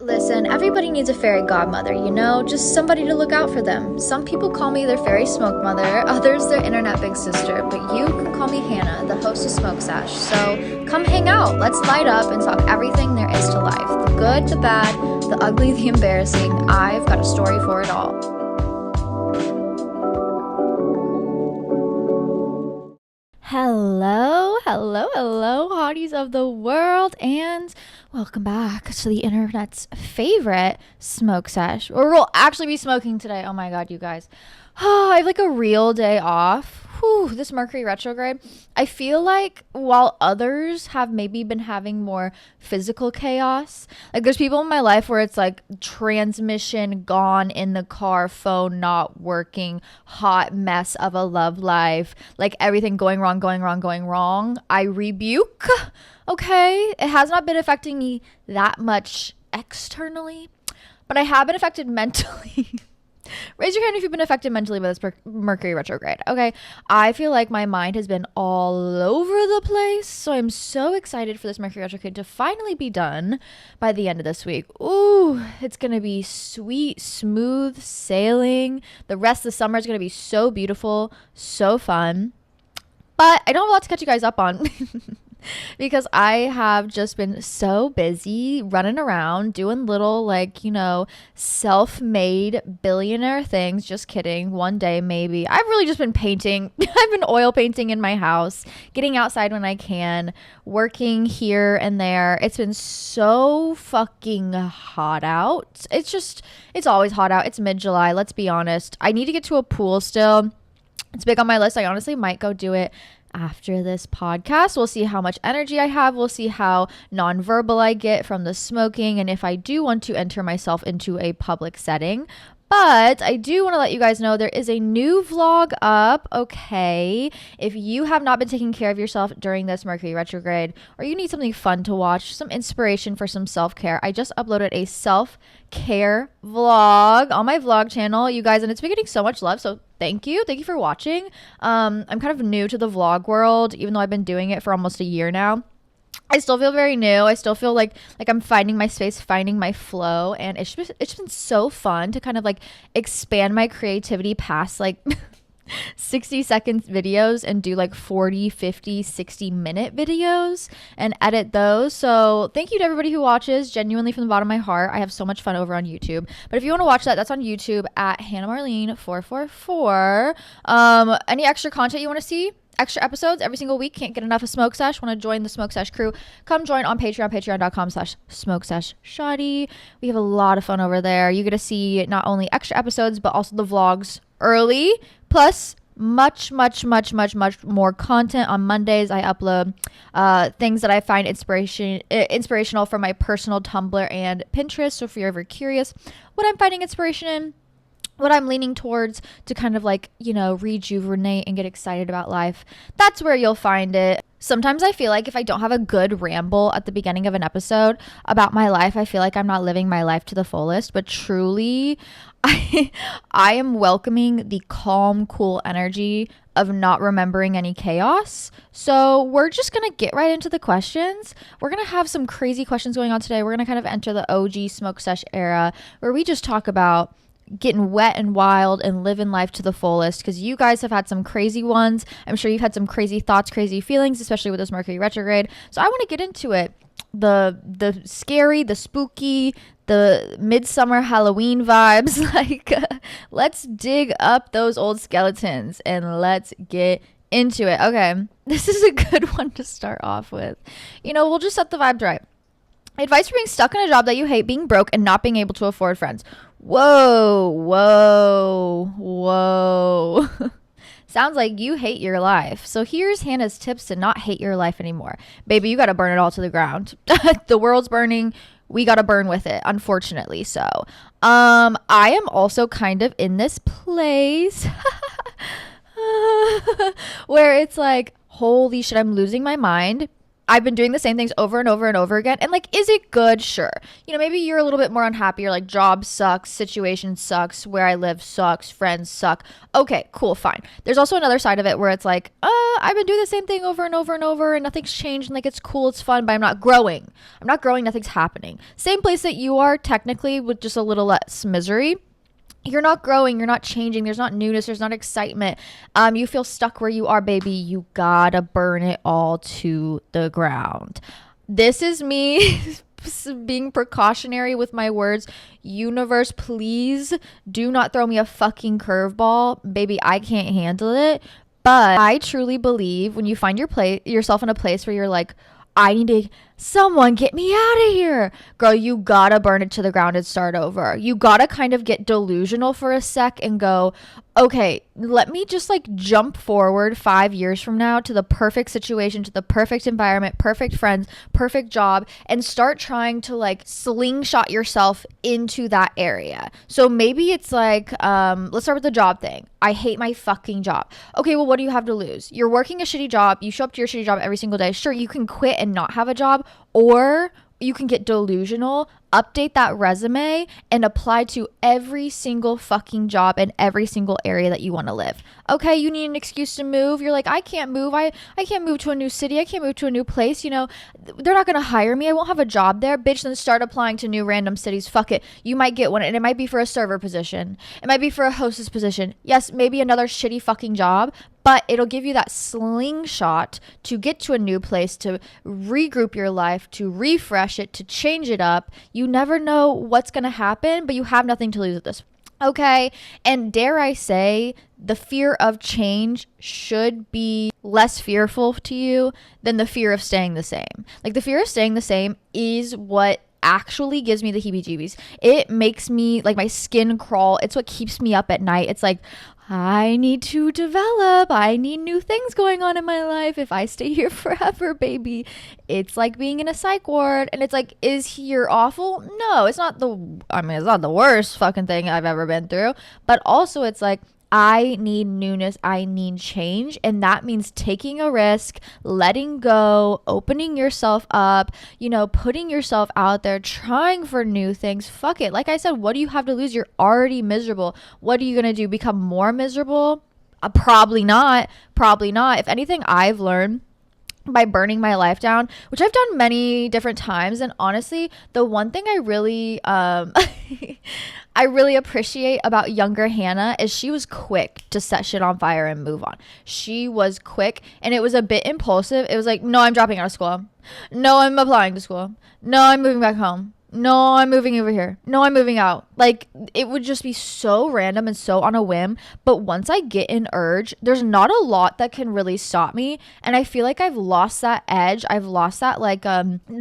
Listen, everybody needs a fairy godmother, just somebody to look out for them. Some people call me their fairy smoke mother, others their internet big sister, but you can call me Hannah, the host of Smoke Sesh. So come hang out, let's light up and talk everything there is to life. The good, the bad, the ugly, the embarrassing. I've got a story for it all. Hello, hotties of the world, and welcome back to the internet's favorite smoke sesh. Or we'll actually be smoking today. Oh my god, you guys. I have like a real day off. This Mercury retrograde. I feel like while others have maybe been having more physical chaos, like there's people in my life where it's like transmission gone in the car, phone not working, hot mess of a love life, like everything going wrong. I rebuke. Okay. It has not been affecting me that much externally, but I have been affected mentally. Raise your hand if you've been affected mentally by this Mercury retrograde. Okay. I feel like my mind has been all over the place. So I'm so excited for this Mercury retrograde to finally be done by the end of this week. Ooh, it's going to be sweet, smooth sailing. The rest of the summer is going to be so beautiful, so fun. But I don't have a lot to catch you guys up on. Because I have just been so busy running around doing little self-made billionaire things. Just kidding. One day maybe. I've really just been painting. I've been oil painting in my house, getting outside when I can, working here and there. It's been so fucking hot out. It's always hot out. It's mid-July. Let's be honest. I need to get to a pool still. It's big on my list. I honestly might go do it after this podcast. We'll see how much energy I have. We'll see how nonverbal I get from the smoking, and if I do want to enter myself into a public setting. But I do want to let you guys know there is a new vlog up, okay? If you have not been taking care of yourself during this Mercury retrograde, or you need something fun to watch, some inspiration for some self-care, I just uploaded a self-care vlog on my vlog channel, you guys, and it's been getting so much love, so thank you for watching. I'm kind of new to the vlog world, even though I've been doing it for almost a year now. I still feel very new. I still feel like I'm finding my space, finding my flow, and it's been so fun to kind of expand my creativity past 60 seconds videos and do 40, 50, 60-minute videos and edit those. So thank you to everybody who watches, genuinely from the bottom of my heart. I have so much fun over on YouTube. But if you want to watch that, that's on YouTube at Hannah Marlene 444. Any extra content you want to see? Extra episodes every single week. Can't get enough of Smoke Sesh. Want to join the Smoke Sesh crew? Come join on Patreon, patreon.com/smokeseshshoddy. We have a lot of fun over there. You get to see not only extra episodes, but also the vlogs early. Plus, much more content. On Mondays, I upload things that I find inspirational from my personal Tumblr and Pinterest. So if you're ever curious what I'm finding inspiration in, what I'm leaning towards to kind of rejuvenate and get excited about life, that's where you'll find it. Sometimes I feel like if I don't have a good ramble at the beginning of an episode about my life, I feel like I'm not living my life to the fullest. But truly, I am welcoming the calm, cool energy of not remembering any chaos. So we're just going to get right into the questions. We're going to have some crazy questions going on today. We're going to kind of enter the OG Smoke Sesh era where we just talk about getting wet and wild and living life to the fullest, because you guys have had some crazy ones. I'm sure you've had some crazy thoughts, crazy feelings, especially with this Mercury retrograde. So I want to get into it. The scary, the spooky, the midsummer Halloween vibes. Let's dig up those old skeletons and let's get into it. Okay, this is a good one to start off with. We'll just set the vibes right. Advice for being stuck in a job that you hate, being broke, and not being able to afford friends. Whoa. Sounds like you hate your life. So here's Hannah's tips to not hate your life anymore. Baby, you got to burn it all to the ground. The world's burning. We got to burn with it, unfortunately. So I am also kind of in this place where it's like, holy shit, I'm losing my mind. I've been doing the same things over and over and over again. And like, is it good? Sure. You know, maybe you're a little bit more unhappy. You're like, job sucks, situation sucks, where I live sucks, friends suck. Okay, cool, fine. There's also another side of it where it's like, I've been doing the same thing over and over and over and nothing's changed and like it's cool, it's fun, but I'm not growing. I'm not growing, nothing's happening. Same place that you are technically with just a little less misery. You're not growing, you're not changing, there's not newness, there's not excitement. You feel stuck where you are, baby. You gotta burn it all to the ground. This is me being precautionary with my words. Universe, please do not throw me a fucking curveball. Baby, I can't handle it. But I truly believe when you find yourself in a place where you're like, I need to, someone get me out of here. Girl, you gotta burn it to the ground and start over. You gotta kind of get delusional for a sec and go, okay, let me just like jump forward 5 years from now to the perfect situation, to the perfect environment, perfect friends, perfect job, and start trying to like slingshot yourself into that area. So maybe it's like, let's start with the job thing. I hate my fucking job. Okay, well, what do you have to lose? You're working a shitty job. You show up to your shitty job every single day. Sure, you can quit and not have a job, or you can get delusional, update that resume, and apply to every single fucking job in every single area that you want to live. Okay, you need an excuse to move. You're like, I can't move. I can't move to a new city. I can't move to a new place. You know, they're not going to hire me. I won't have a job there. Bitch, then start applying to new random cities. Fuck it. You might get one, and it might be for a server position. It might be for a hostess position. Yes, maybe another shitty fucking job, but it'll give you that slingshot to get to a new place, to regroup your life, to refresh it, to change it up. You never know what's going to happen, but you have nothing to lose at this. Okay. And dare I say, the fear of change should be less fearful to you than the fear of staying the same. Like, the fear of staying the same is what actually gives me the heebie-jeebies. It makes me like my skin crawl. It's what keeps me up at night. It's like, I need to develop. I need new things going on in my life. If I stay here forever, baby, it's like being in a psych ward. And it's like, is here awful? No, it's not it's not the worst fucking thing I've ever been through. But also it's like, I need newness. I need change. And that means taking a risk, letting go, opening yourself up, you know, putting yourself out there, trying for new things. Fuck it. Like I said, what do you have to lose? You're already miserable. What are you going to do? Become more miserable? Probably not. Probably not. If anything, I've learned by burning my life down, which I've done many different times. And honestly, the one thing I really, I really appreciate about younger Hannah is she was quick to set shit on fire and move on. She was quick, and it was a bit impulsive. It was like, no, I'm dropping out of school. No, I'm applying to school. No, I'm moving back home. No, I'm moving over here. No, I'm moving out. Like, it would just be so random and so on a whim. But once I get an urge, there's not a lot that can really stop me. And I feel like I've lost that edge. I've lost that like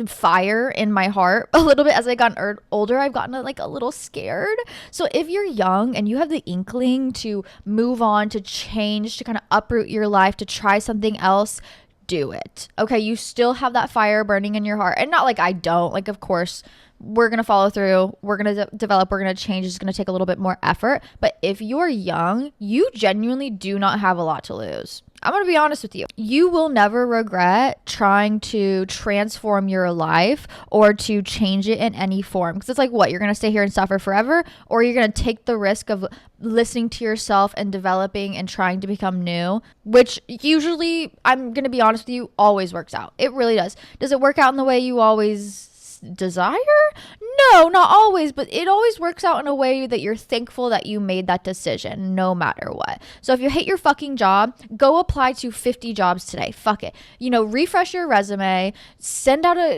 fire in my heart a little bit. As I gotten older, I've gotten like a little scared. So if you're young and you have the inkling to move on, to change, to kind of uproot your life, to try something else, do it. Okay, you still have that fire burning in your heart. And not like I don't. Like, of course, we're going to follow through. We're going to develop. We're going to change. It's going to take a little bit more effort. But if you're young, you genuinely do not have a lot to lose. I'm going to be honest with you. You will never regret trying to transform your life or to change it in any form. Because it's like, what? You're going to stay here and suffer forever? Or you're going to take the risk of listening to yourself and developing and trying to become new, which usually, I'm going to be honest with you, always works out. It really does. Does it work out in the way you always desire? No, not always, but it always works out in a way that you're thankful that you made that decision no matter what. So if you hate your fucking job, go apply to 50 jobs today. Fuck it. You know, refresh your resume,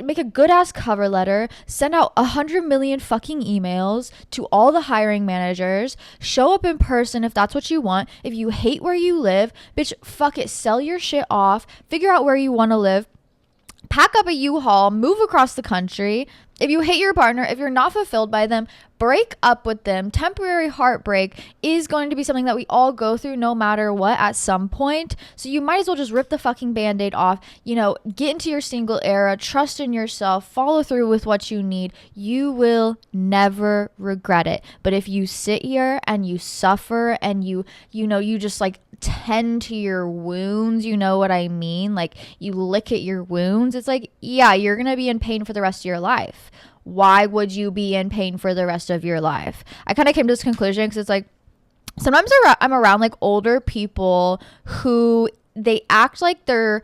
make a good ass cover letter, send out 100 million fucking emails to all the hiring managers, show up in person if that's what you want. If you hate where you live, bitch, fuck it. Sell your shit off, figure out where you want to live. Pack up a U-Haul, move across the country, If you hate your partner, if you're not fulfilled by them, break up with them. Temporary heartbreak is going to be something that we all go through no matter what at some point. So you might as well just rip the fucking band-aid off, get into your single era, trust in yourself, follow through with what you need. You will never regret it. But if you sit here and you suffer and you just like tend to your wounds, you know what I mean? Like you lick at your wounds. It's like, yeah, you're going to be in pain for the rest of your life. Why would you be in pain for the rest of your life? I kind of came to this conclusion because it's like, sometimes I'm around like older people who they act like they're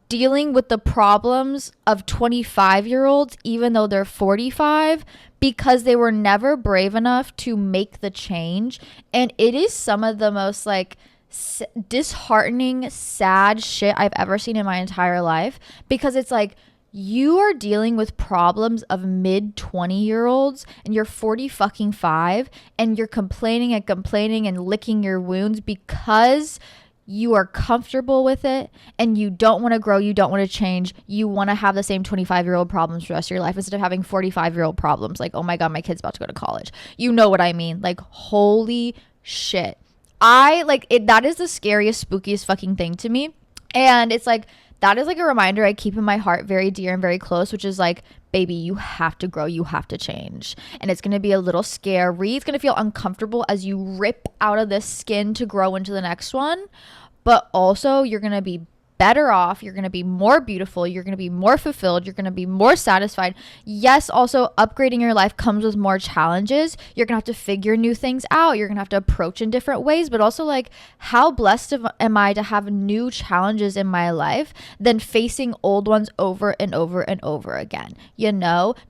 dealing with the problems of 25-year-olds, even though they're 45, because they were never brave enough to make the change. And it is some of the most like disheartening, sad shit I've ever seen in my entire life, because it's like, you are dealing with problems of mid 20-year-olds and you're 40 fucking 5 and you're complaining and licking your wounds because you are comfortable with it and you don't want to grow, you don't want to change, you want to have the same 25-year-old problems for the rest of your life instead of having 45-year-old problems like, oh my God, my kid's about to go to college. You know what I mean? Like, holy shit. That is the scariest, spookiest fucking thing to me. And it's like, that is like a reminder I keep in my heart very dear and very close, which is like, baby, you have to grow, you have to change. And it's going to be a little scary. It's going to feel uncomfortable as you rip out of this skin to grow into the next one. But also you're going to be better off. You're going to be more beautiful. You're going to be more fulfilled. You're going to be more satisfied. Yes, also upgrading your life comes with more challenges. You're going to have to figure new things out. You're going to have to approach in different ways, but also like, how blessed am I to have new challenges in my life than facing old ones over and over and over again?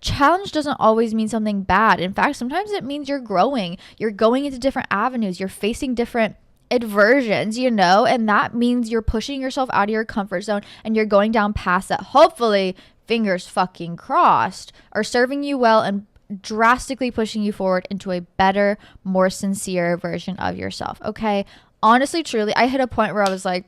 Challenge doesn't always mean something bad. In fact, sometimes it means you're growing. You're going into different avenues. You're facing different aversions, and that means you're pushing yourself out of your comfort zone and you're going down paths that hopefully, fingers fucking crossed, are serving you well and drastically pushing you forward into a better, more sincere version of yourself. Okay, honestly, truly, I hit a point where I was like,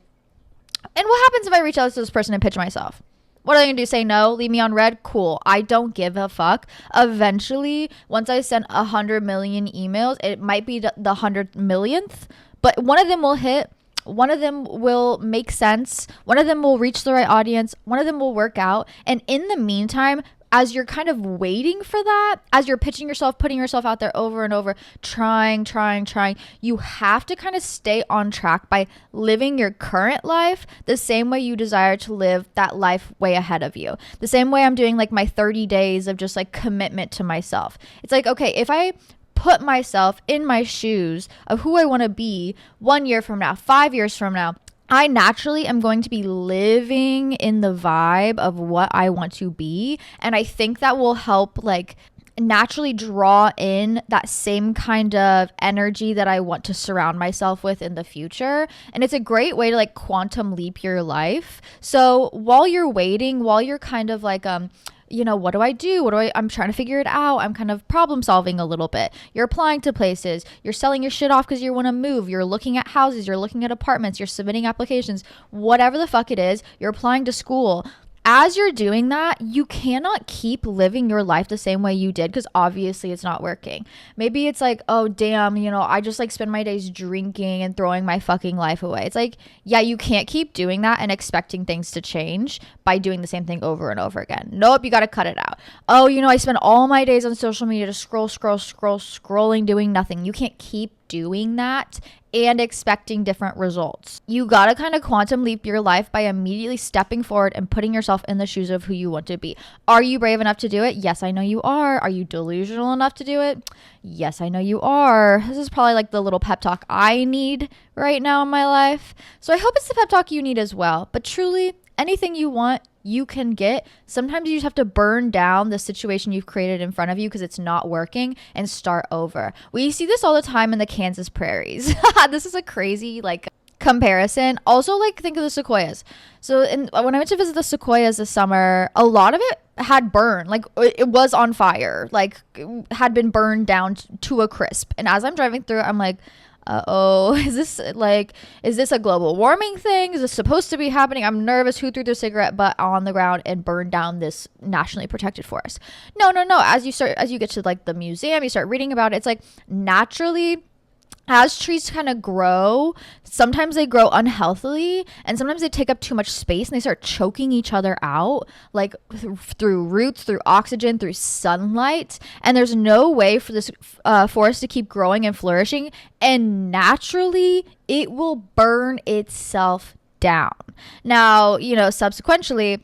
and what happens if I reach out to this person and pitch myself? What are they gonna do? Say no? Leave me on red? Cool. I don't give a fuck. Eventually, once I send 100 million emails, it might be the 100 millionth, but one of them will hit. One of them will make sense. One of them will reach the right audience. One of them will work out. And in the meantime, as you're kind of waiting for that, as you're pitching yourself, putting yourself out there over and over, trying, you have to kind of stay on track by living your current life the same way you desire to live that life way ahead of you. The same way I'm doing like my 30 days of just like commitment to myself. It's like, okay, if I put myself in my shoes of who I want to be 1 year from now, 5 years from now, I naturally am going to be living in the vibe of what I want to be. And I think that will help like naturally draw in that same kind of energy that I want to surround myself with in the future. And it's a great way to like quantum leap your life. So while you're waiting, while you're kind of like, what do I do? I'm trying to figure it out. I'm kind of problem solving a little bit. You're applying to places. You're selling your shit off because you want to move. You're looking at houses. You're looking at apartments. You're submitting applications. Whatever the fuck it is, you're applying to school. As you're doing that, you cannot keep living your life the same way you did because obviously it's not working. Maybe it's like, oh, damn, I just like spend my days drinking and throwing my fucking life away. It's like, yeah, you can't keep doing that and expecting things to change by doing the same thing over and over again. Nope, you got to cut it out. Oh, I spend all my days on social media just scrolling, doing nothing. You can't keep doing that and expecting different results. You gotta kind of quantum leap your life by immediately stepping forward and putting yourself in the shoes of who you want to be. Are you brave enough to do it? Yes, I know you are. Are you delusional enough to do it? Yes, I know you are. This is probably like the little pep talk I need right now in my life. So I hope it's the pep talk you need as well. But truly, anything you want, you can get. Sometimes you just have to burn down the situation you've created in front of you because it's not working and start over. We see this all the time in the Kansas prairies. This is a crazy like comparison. Also, like, think of the sequoias. So when I went to visit the sequoias this summer, a lot of it had burned, like it was on fire, like had been burned down to a crisp. And as I'm driving through, I'm like, uh-oh, is this a global warming thing? Is this supposed to be happening? I'm nervous. Who threw their cigarette butt on the ground and burned down this nationally protected forest? No. As you get to like the museum, you start reading about it. It's like naturally, as trees kind of grow, sometimes they grow unhealthily and sometimes they take up too much space and they start choking each other out, like through roots, through oxygen, through sunlight. And there's no way for this forest to keep growing and flourishing. And naturally, it will burn itself down. Now, subsequently,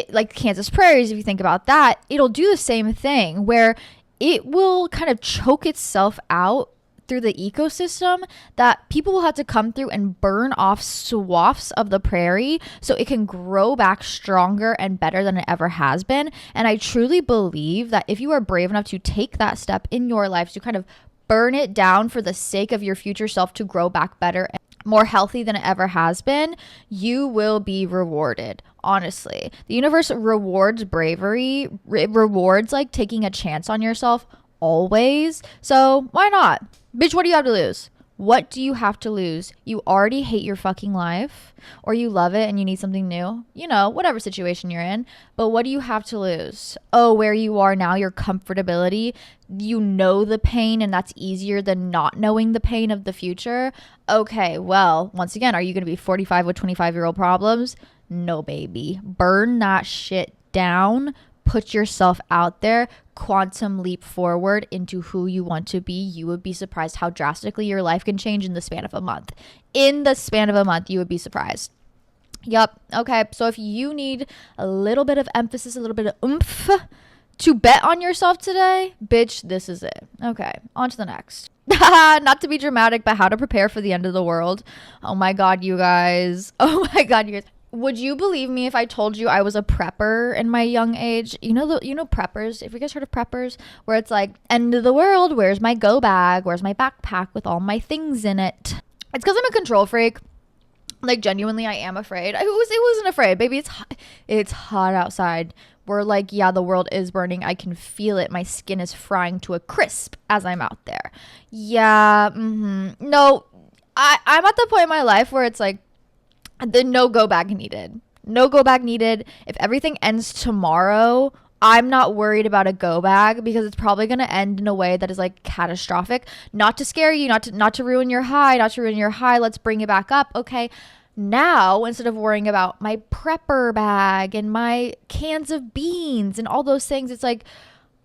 like Kansas prairies, if you think about that, it'll do the same thing where it will kind of choke itself out through the ecosystem, that people will have to come through and burn off swaths of the prairie so it can grow back stronger and better than it ever has been. And I truly believe that if you are brave enough to take that step in your life to kind of burn it down for the sake of your future self to grow back better and more healthy than it ever has been, you will be rewarded. Honestly, the universe rewards bravery. It rewards like taking a chance on yourself always. So why not? Bitch, what do you have to lose? What do you have to lose? You already hate your fucking life, or you love it and you need something new. Whatever situation you're in. But what do you have to lose? Oh, where you are now, your comfortability. You know the pain, and that's easier than not knowing the pain of the future. Okay, well, once again, are you going to be 45 with 25-year-old problems? No, baby. Burn that shit down. Put yourself out there, quantum leap forward into who you want to be. You would be surprised how drastically your life can change in the span of a month. In the span of a month, you would be surprised. Yup. Okay. So if you need a little bit of emphasis, a little bit of oomph to bet on yourself today, bitch, this is it. Okay. On to the next. Not to be dramatic, but how to prepare for the end of the world. Oh my God, you guys. Would you believe me if I told you I was a prepper in my young age? You know preppers? If you guys heard of preppers, where it's like, end of the world, where's my go bag? Where's my backpack with all my things in it? It's because I'm a control freak. Like, genuinely, I am afraid. It wasn't afraid, baby. It's hot outside. We're like, yeah, the world is burning. I can feel it. My skin is frying to a crisp as I'm out there. Yeah. No, I'm at the point in my life where it's like, the no go back needed. No go back needed. If everything ends tomorrow, I'm not worried about a go bag because it's probably going to end in a way that is like catastrophic. Not to scare you, not to ruin your high, Let's bring it back up. Okay. Now, instead of worrying about my prepper bag and my cans of beans and all those things, it's like,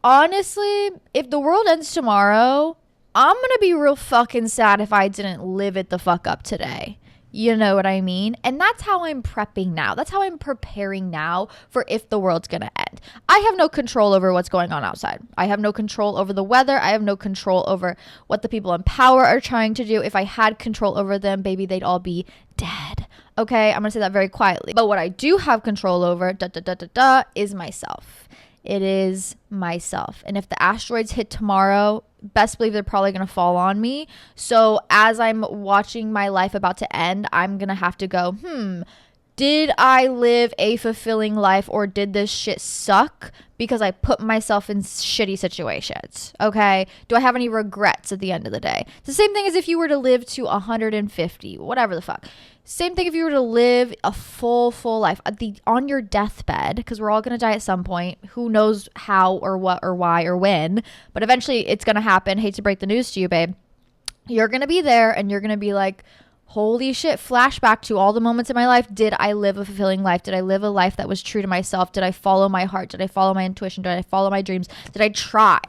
honestly, if the world ends tomorrow, I'm going to be real fucking sad if I didn't live it the fuck up today. You know what I mean? And that's how I'm prepping now. That's how I'm preparing now for if the world's going to end. I have no control over what's going on outside. I have no control over the weather. I have no control over what the people in power are trying to do. If I had control over them, baby, they'd all be dead. Okay? I'm going to say that very quietly. But what I do have control over, is myself. It is myself. And if the asteroids hit tomorrow, best believe they're probably going to fall on me. So as I'm watching my life about to end, I'm going to have to go, did I live a fulfilling life, or did this shit suck because I put myself in shitty situations? Okay. Do I have any regrets at the end of the day? It's the same thing as if you were to live to 150, whatever the fuck. Same thing if you were to live a full life on your deathbed, because we're all going to die at some point. Who knows how or what or why or when, but eventually it's going to happen. Hate to break the news to you, babe. You're going to be there and you're going to be like, holy shit, flashback to all the moments in my life. Did I live a fulfilling life? Did I live a life that was true to myself? Did I follow my heart? Did I follow my intuition? Did I follow my dreams? Did I try?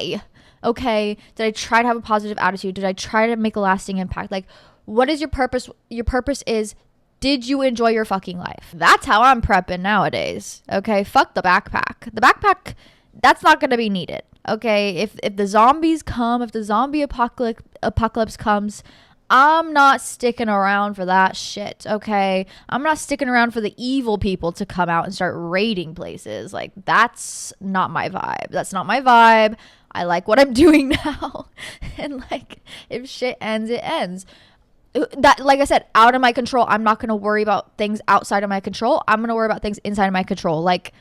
Okay. Did I try to have a positive attitude? Did I try to make a lasting impact? Like, what is your purpose? Your purpose is, did you enjoy your fucking life? That's how I'm prepping nowadays. Okay. Fuck the backpack. The backpack, that's not going to be needed. Okay. If the zombies come, if the zombie apocalypse comes, I'm not sticking around for that shit, okay? I'm not sticking around for the evil people to come out and start raiding places. Like, that's not my vibe. That's not my vibe. I like what I'm doing now. And, like, if shit ends, it ends. That, like I said, out of my control. I'm not going to worry about things outside of my control. I'm going to worry about things inside of my control. Like,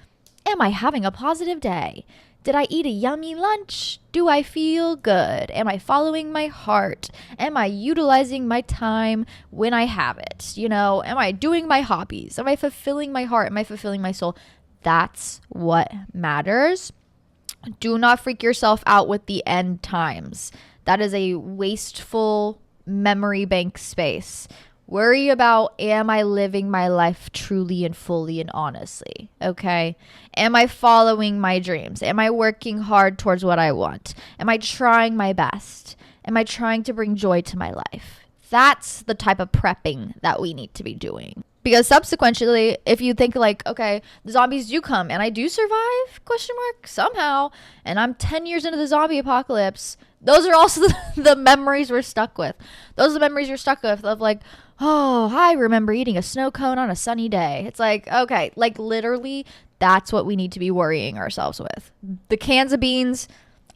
am I having a positive day? Did I eat a yummy lunch? Do I feel good? Am I following my heart? Am I utilizing my time when I have it? You know, am I doing my hobbies? Am I fulfilling my heart? Am I fulfilling my soul? That's what matters. Do not freak yourself out with the end times. That is a wasteful memory bank space. Worry about, am I living my life truly and fully and honestly? Okay. Am I following my dreams? Am I working hard towards what I want? Am I trying my best? Am I trying to bring joy to my life? That's the type of prepping that we need to be doing. Because subsequently, if you think like, okay, the zombies do come and I do survive, somehow, and I'm 10 years into the zombie apocalypse, those are also the memories we're stuck with. Those are the memories you're stuck with of like, oh, I remember eating a snow cone on a sunny day. It's like, okay, like literally that's what we need to be worrying ourselves with. The cans of beans,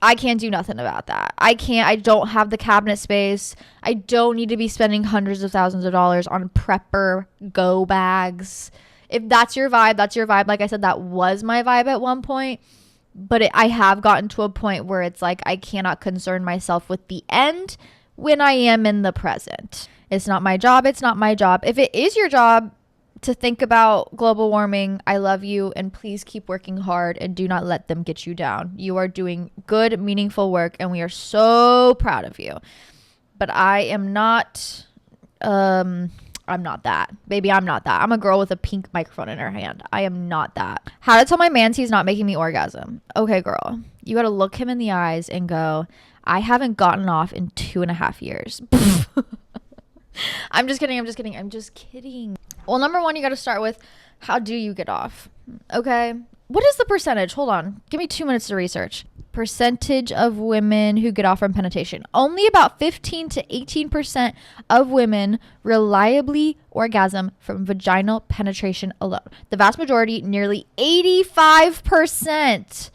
I can't do nothing about that. I don't have the cabinet space. I don't need to be spending hundreds of thousands of dollars on prepper go bags. If that's your vibe, that's your vibe. Like I said, that was my vibe at one point. But I have gotten to a point where it's like I cannot concern myself with the end when I am in the present. It's not my job. It's not my job. If it is your job to think about global warming, I love you, and please keep working hard and do not let them get you down. You are doing good, meaningful work, and we are so proud of you. But I am not, I'm not that. Baby, I'm not that. I'm a girl with a pink microphone in her hand. I am not that. How to tell my man he's not making me orgasm. Okay, girl. You got to look him in the eyes and go, I haven't gotten off in 2.5 years. I'm just kidding. Well, number one, you got to start with, how do you get off? Okay. What is the percentage? Hold on. Give me 2 minutes to research. Percentage of women who get off from penetration. Only about 15 to 18% of women reliably orgasm from vaginal penetration alone. The vast majority, nearly 85%,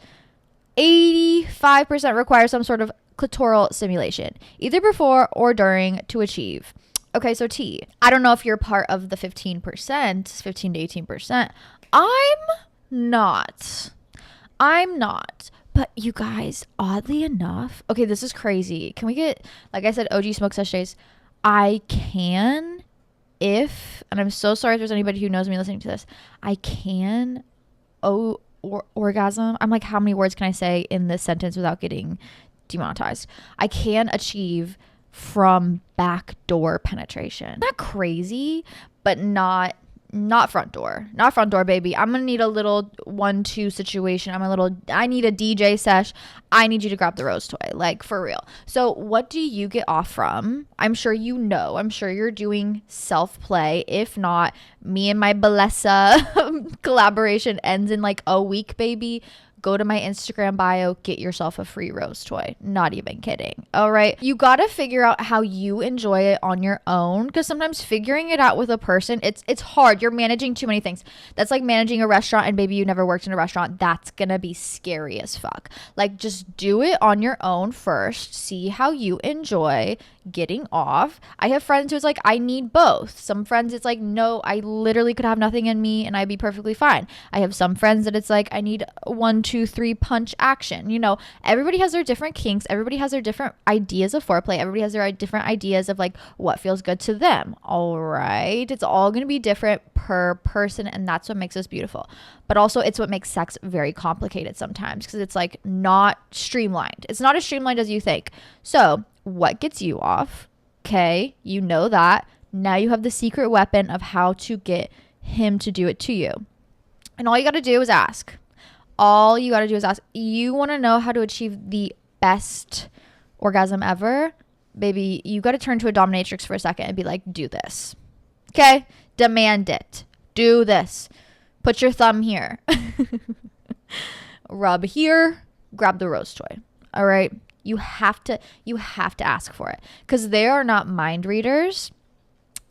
85% require some sort of clitoral stimulation, either before or during, to achieve. Okay, so T, I don't know if you're part of the 15%, 15 to 18%. I'm not. But you guys, oddly enough, okay, this is crazy. Can we get, like I said, OG smoke sachets? I can, and I'm so sorry if there's anybody who knows me listening to this, I can orgasm. I'm like, how many words can I say in this sentence without getting demonetized? I can achieve from backdoor penetration. Not crazy, but not front door. Not front door, baby. I'm gonna need a little 1-2 situation. I need a DJ sesh. I need you to grab the rose toy, like for real. So what do you get off from? I'm sure you know. I'm sure you're doing self-play. If not, me and my Balessa collaboration ends in like a week, baby. Go to my Instagram bio, get yourself a free rose toy. Not even kidding. All right. You got to figure out how you enjoy it on your own, because sometimes figuring it out with a person, it's hard. You're managing too many things. That's like managing a restaurant, and baby, you never worked in a restaurant. That's going to be scary as fuck. Like, just do it on your own first. See how you enjoy getting off. I have friends who's like, I need both. Some friends it's like, no, I literally could have nothing in me and I'd be perfectly fine. I have some friends that it's like, I need 1, 2, 3 punch action. You know, everybody has their different kinks. Everybody has their different ideas of foreplay. Everybody has their different ideas of like what feels good to them. All right. It's all going to be different per person, and that's what makes us beautiful. But also it's what makes sex very complicated sometimes, because it's like not streamlined. It's not as streamlined as you think. So what gets you off? Okay, you know that. Now you have the secret weapon of how to get him to do it to you. And all you got to do is ask. All you got to do is ask. You want to know how to achieve the best orgasm ever? Baby, you got to turn to a dominatrix for a second and be like, do this. Okay? Demand it. Do this. Put your thumb here. Rub here. Grab the rose toy. All right? You have to ask for it, because they are not mind readers.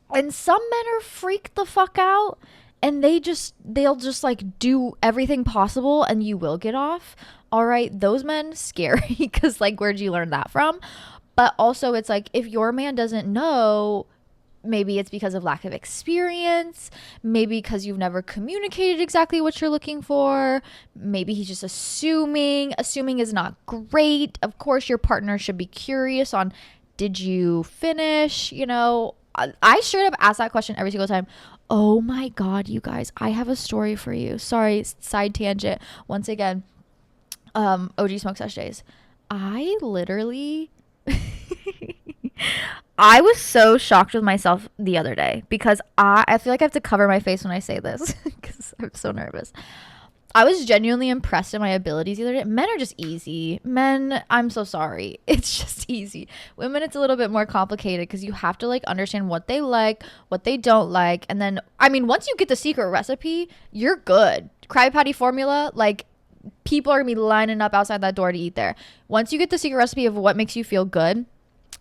And some men are freaked the fuck out, and they'll just like do everything possible and you will get off. All right. Those men scary, because like, where'd you learn that from? But also it's like, if your man doesn't know, Maybe it's because of lack of experience. Maybe because you've never communicated exactly what you're looking for. Maybe he's just assuming. Assuming is not great. Of course, your partner should be curious on, did you finish? You know, I straight up ask that question every single time. Oh my God, you guys, I have a story for you. Sorry, side tangent. Once again, OG Smoke Sesh Days. I literally... I was so shocked with myself the other day because I feel like I have to cover my face when I say this because I'm so nervous. I was genuinely impressed in my abilities the other day. Men are just easy. Men, I'm so sorry. It's just easy. Women, it's a little bit more complicated because you have to like understand what they like, what they don't like. And then, I mean, once you get the secret recipe, you're good. Krabby Patty formula, like people are going to be lining up outside that door to eat there. Once you get the secret recipe of what makes you feel good,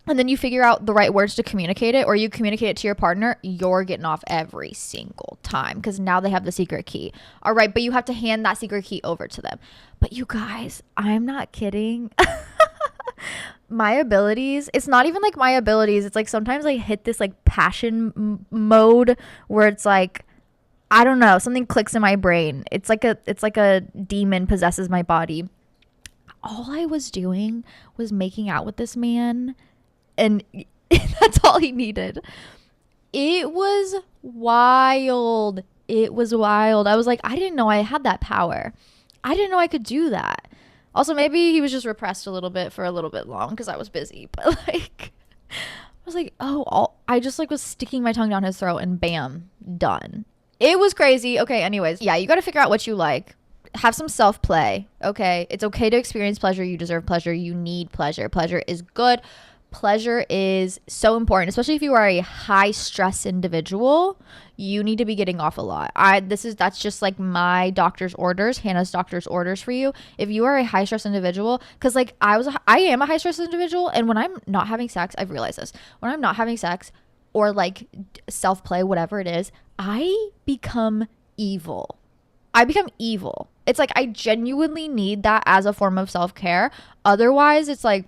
and then you figure out the right words to communicate it, or you communicate it to your partner, you're getting off every single time because now they have the secret key. All right, but you have to hand that secret key over to them. But you guys, I'm not kidding. My abilities, it's not even like my abilities. It's like sometimes I hit this like passion mode where it's like, I don't know, something clicks in my brain. It's like a demon possesses my body. All I was doing was making out with this man, and that's all he needed. It was wild. It was wild. I was like, I didn't know I had that power. I didn't know I could do that. Also, maybe he was just repressed a little bit for a little bit long because I was busy. But like, I was like, I just like was sticking my tongue down his throat and bam, done. It was crazy. Okay, anyways. Yeah, you got to figure out what you like. Have some self-play, okay? It's okay to experience pleasure. You deserve pleasure. You need pleasure. Pleasure is good. Pleasure is so important, especially if you are a high-stress individual. You need to be getting off a lot. That's just like my doctor's orders, Hannah's doctor's orders for you. If you are a high-stress individual, because like I am a high-stress individual, and when I'm not having sex, I've realized this. When I'm not having sex or like self-play, whatever it is, I become evil. It's like I genuinely need that as a form of self-care. Otherwise, it's like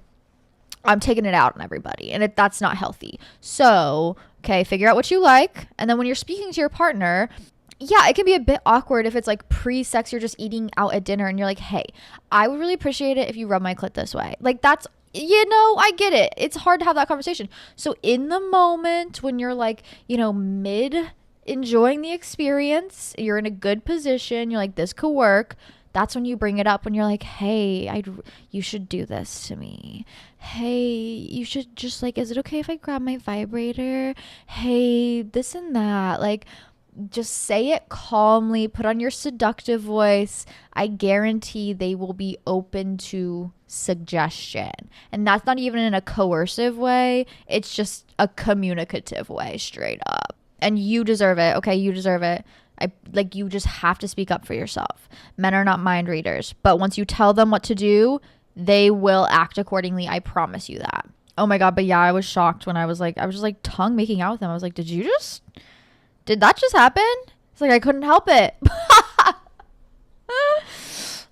I'm taking it out on everybody, and that's not healthy. So, okay, figure out what you like. And then when you're speaking to your partner, yeah, it can be a bit awkward if it's like pre-sex, you're just eating out at dinner and you're like, hey, I would really appreciate it if you rub my clit this way. Like that's, I get it. It's hard to have that conversation. So in the moment when you're like, mid enjoying the experience, you're in a good position, you're like, this could work, that's when you bring it up, when you're like, hey, you should do this to me. Hey, you should just like, is it okay if I grab my vibrator? Hey, this and that. Like, just say it calmly, put on your seductive voice. I guarantee they will be open to suggestion. And that's not even in a coercive way. It's just a communicative way, straight up. And you deserve it. Okay, you deserve it. You just have to speak up for yourself. Men are not mind readers, but once you tell them what to do, they will act accordingly. I promise you that. Oh my God. But yeah, I was shocked when I was just like tongue making out with him. I was like, did that just happen? It's like, I couldn't help it.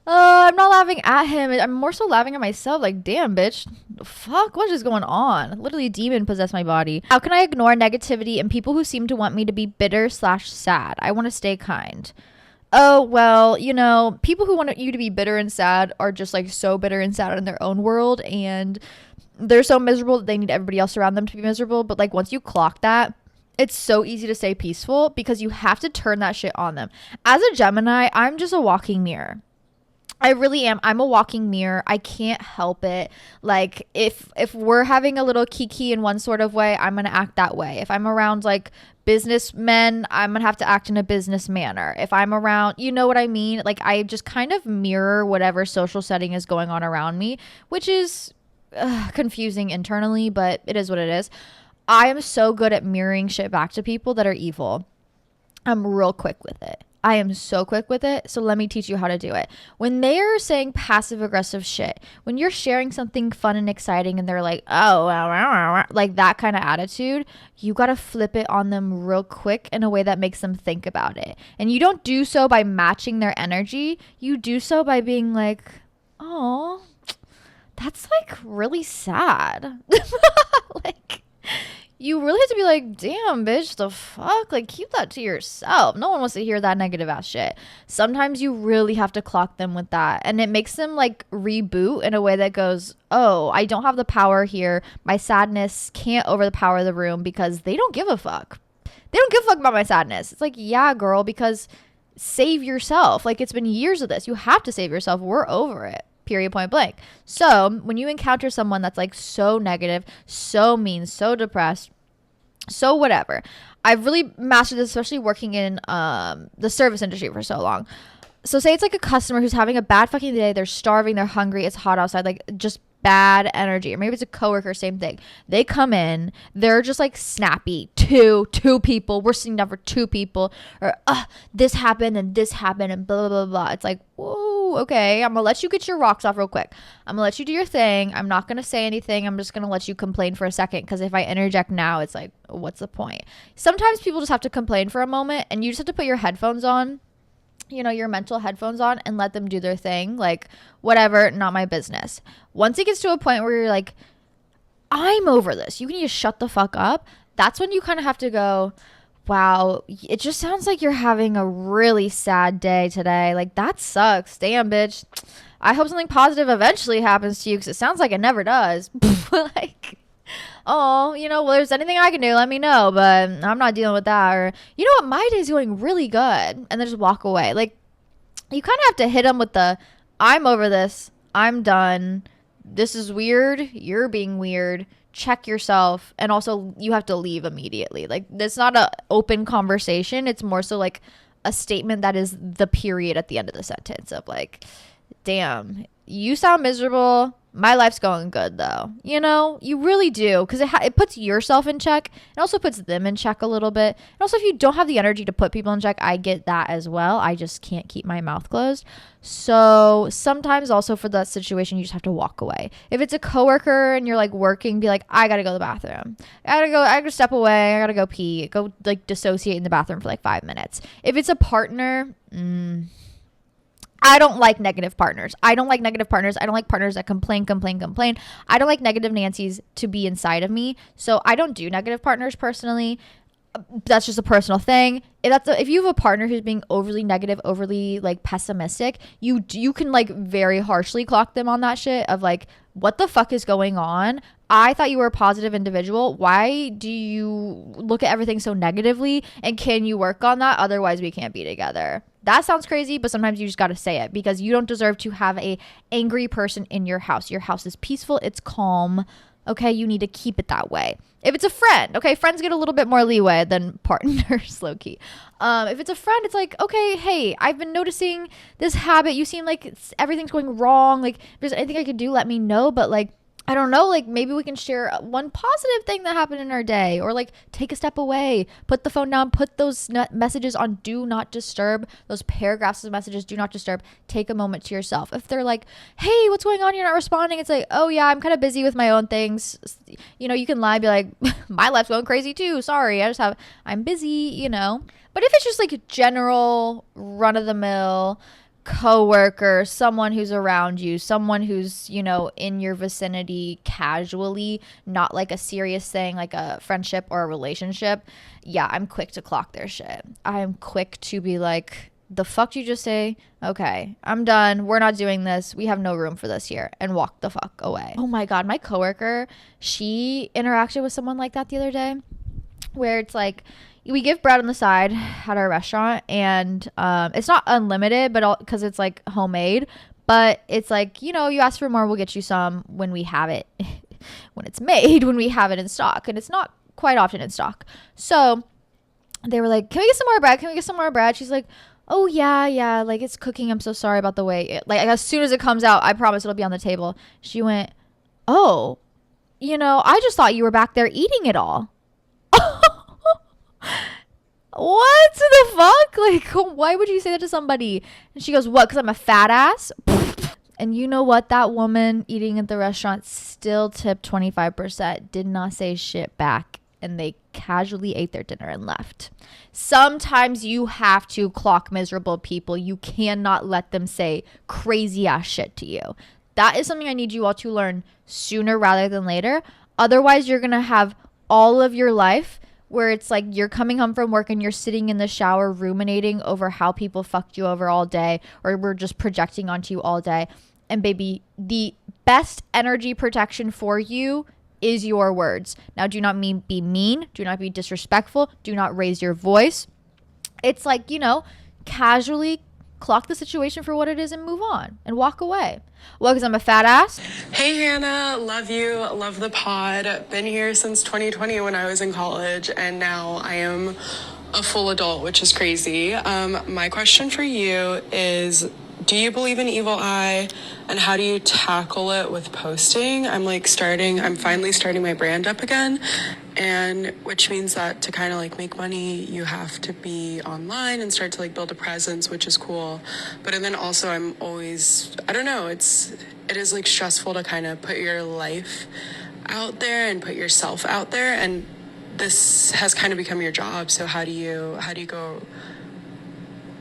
I'm not laughing at him. I'm more so laughing at myself. Like, damn, bitch. Fuck, what is going on? Literally, a demon possessed my body. How can I ignore negativity and people who seem to want me to be bitter/sad? I want to stay kind. Oh, well, people who want you to be bitter and sad are just like so bitter and sad in their own world. And they're so miserable that they need everybody else around them to be miserable. But like, once you clock that, it's so easy to stay peaceful because you have to turn that shit on them. As a Gemini, I'm just a walking mirror. I really am. I'm a walking mirror. I can't help it. Like if we're having a little kiki in one sort of way, I'm going to act that way. If I'm around like businessmen, I'm going to have to act in a business manner. If I'm around, you know what I mean? Like I just kind of mirror whatever social setting is going on around me, which is confusing internally, but it is what it is. I am so good at mirroring shit back to people that are evil. I'm real quick with it. I am so quick with it. So let me teach you how to do it. When they're saying passive aggressive shit, when you're sharing something fun and exciting and they're like, oh, like that kind of attitude, you got to flip it on them real quick in a way that makes them think about it. And you don't do so by matching their energy. You do so by being like, oh, that's like really sad. Like, you really have to be like, damn, bitch, the fuck? Like, keep that to yourself. No one wants to hear that negative ass shit. Sometimes you really have to clock them with that. And it makes them like reboot in a way that goes, oh, I don't have the power here. My sadness can't overpower the room because they don't give a fuck. They don't give a fuck about my sadness. It's like, yeah, girl, because save yourself. Like, it's been years of this. You have to save yourself. We're over it. Period, point blank. So when you encounter someone that's like so negative, so mean, so depressed, so whatever, I've really mastered this, especially working in the service industry for so long. So say it's like a customer who's having a bad fucking day. They're starving. They're hungry. It's hot outside. Like, just bad energy. Or maybe it's a coworker, same thing. They come in, they're just like snappy. Two people. We're sitting down for two people. Or this happened and blah, blah, blah, blah. It's like, whoa, okay. I'm gonna let you get your rocks off real quick. I'm gonna let you do your thing. I'm not gonna say anything. I'm just gonna let you complain for a second, because if I interject now, it's like, what's the point? Sometimes people just have to complain for a moment, and you just have to put your headphones on, you know, your mental headphones on, and let them do their thing. Like, whatever, not my business. Once it gets to a point where you're like, I'm over this, you need to shut the fuck up. That's when you kind of have to go, wow, it just sounds like you're having a really sad day today. Like, that sucks. Damn, bitch. I hope something positive eventually happens to you, because it sounds like it never does. Like, oh, you know, well, there's anything I can do, let me know, but I'm not dealing with that. Or, you know what, my day's going really good, and then just walk away. Like, you kind of have to hit them with the, I'm over this, I'm done, this is weird, you're being weird, check yourself. And also, you have to leave immediately. Like, it's not an open conversation, it's more so like a statement that is the period at the end of the sentence of like, damn, you sound miserable, my life's going good though. You know, you really do, because it puts yourself in check. It also puts them in check a little bit. And also, if you don't have the energy to put people in check, I get that as well. I just can't keep my mouth closed. So sometimes also for that situation, you just have to walk away. If it's a coworker and you're like working, be like, I gotta go to the bathroom. I gotta step away. I gotta go pee. Go like dissociate in the bathroom for like 5 minutes. If it's a partner, I don't like negative partners. I don't like partners that complain. I don't like negative Nancy's to be inside of me. So I don't do negative partners personally. That's just a personal thing. If you have a partner who's being overly negative, overly like pessimistic, you can like very harshly clock them on that shit of like, what the fuck is going on? I thought you were a positive individual. Why do you look at everything so negatively? And can you work on that? Otherwise, we can't be together. That sounds crazy, but sometimes you just got to say it, because you don't deserve to have a angry person in your house. Your house is peaceful. It's calm. Okay, you need to keep it that way. If it's a friend, okay, friends get a little bit more leeway than partners, low key. If it's a friend, it's like, okay, hey, I've been noticing this habit. You seem like everything's going wrong. Like, if there's anything I could do, let me know. But like, I don't know, like maybe we can share one positive thing that happened in our day, or like take a step away, put the phone down, put those messages on do not disturb, those paragraphs of messages, do not disturb. Take a moment to yourself. If they're like, hey, what's going on? You're not responding. It's like, oh yeah, I'm kind of busy with my own things. You know, you can lie, be like, my life's going crazy too. Sorry. I'm busy, you know. But if it's just like general run of the mill coworker, someone who's around you, someone who's, you know, in your vicinity casually, not like a serious thing like a friendship or a relationship, yeah, I'm quick to clock their shit. I'm quick to be like, the fuck did you just say? Okay, I'm done. We're not doing this. We have no room for this here, and walk the fuck away. Oh my God, my coworker, she interacted with someone like that the other day, where it's like, we give bread on the side at our restaurant, and it's not unlimited, but because it's like homemade, but it's like, you know, you ask for more, we'll get you some when we have it, when it's made, when we have it in stock, and it's not quite often in stock. So they were like, can we get some more bread? Can we get some more bread? She's like, oh yeah, like it's cooking. I'm so sorry about the way like as soon as it comes out, I promise it'll be on the table. She went, oh, you know, I just thought you were back there eating it all. What the fuck? Like, why would you say that to somebody? And she goes, what, because I'm a fat ass? And you know what? That woman eating at the restaurant still tipped 25%, did not say shit back, and they casually ate their dinner and left. Sometimes you have to clock miserable people. You cannot let them say crazy ass shit to you. That is something I need you all to learn sooner rather than later. Otherwise, you're going to have all of your life where it's like you're coming home from work and you're sitting in the shower ruminating over how people fucked you over all day, or we're just projecting onto you all day. And baby, the best energy protection for you is your words. Now, do not be mean. Do not be disrespectful. Do not raise your voice. It's like, casually clock the situation for what it is and move on and walk away. Well, because I'm a fat ass. Hey, Hannah. Love you. Love the pod. Been here since 2020 when I was in college, and now I am a full adult, which is crazy. My question for you is, do you believe in evil eye, and how do you tackle it with posting? I'm finally starting my brand up again, and which means that to kind of like make money, you have to be online and start to like build a presence, which is cool. But and then also I'm always, I don't know, it is like stressful to kind of put your life out there and put yourself out there, and this has kind of become your job. So how do you go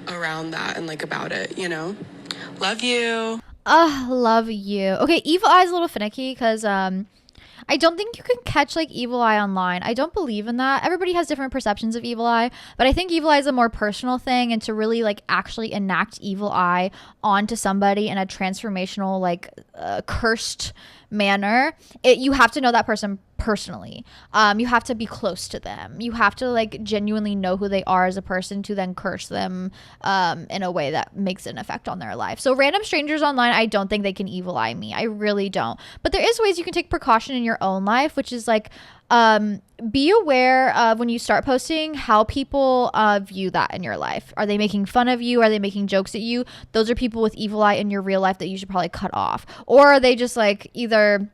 around that and like about it, Love you. Love you. Okay, evil eye is a little finicky because I don't think you can catch like evil eye online. I don't believe in that. Everybody has different perceptions of evil eye, but I think evil eye is a more personal thing, and to really like actually enact evil eye onto somebody in a transformational, like cursed manner, you have to know that person personally. You have to be close to them. You have to like genuinely know who they are as a person to then curse them in a way that makes an effect on their life. So random strangers online, I don't think they can evil eye me. I really don't. But there is ways you can take precaution in your own life, which is like be aware of when you start posting how people view that in your life. Are they making fun of you? Are they making jokes at you? Those are people with evil eye in your real life that you should probably cut off. Or are they just like either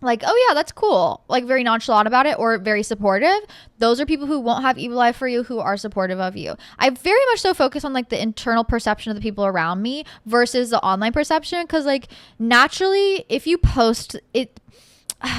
like, oh yeah, that's cool, like very nonchalant about it, or very supportive? Those are people who won't have evil eye for you, who are supportive of you. I very much so focus on like the internal perception of the people around me versus the online perception, because like naturally if you post it,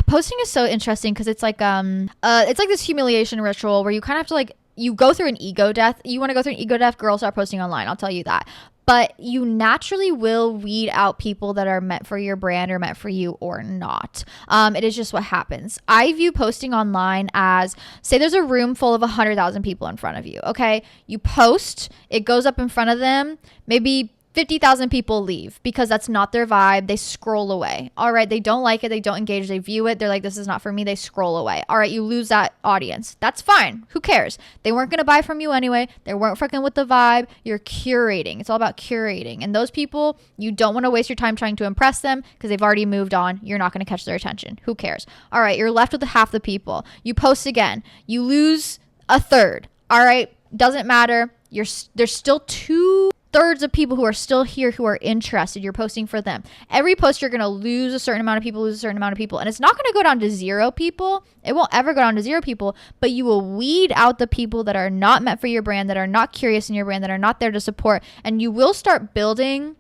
posting is so interesting because it's like this humiliation ritual where you kind of have to like, you go through an ego death. You want to go through an ego death, girl, start posting online, I'll tell you that. But you naturally will weed out people that are meant for your brand or meant for you or not. It is just what happens. I view posting online as, say there's a room full of 100,000 people in front of you. Okay, you post, it goes up in front of them, maybe 50,000 people leave because that's not their vibe. They scroll away. All right, they don't like it. They don't engage. They view it. They're like, this is not for me. They scroll away. All right, you lose that audience. That's fine. Who cares? They weren't going to buy from you anyway. They weren't fucking with the vibe. You're curating. It's all about curating. And those people, you don't want to waste your time trying to impress them because they've already moved on. You're not going to catch their attention. Who cares? All right, you're left with half the people. You post again. You lose a third. All right, doesn't matter. There's still 2/3 of people who are still here, who are interested. You're posting for them. Every post you're going to lose a certain amount of people, and it's not going to go down to 0 people. It won't ever go down to 0 people, but you will weed out the people that are not meant for your brand, that are not curious in your brand, that are not there to support. And you will start building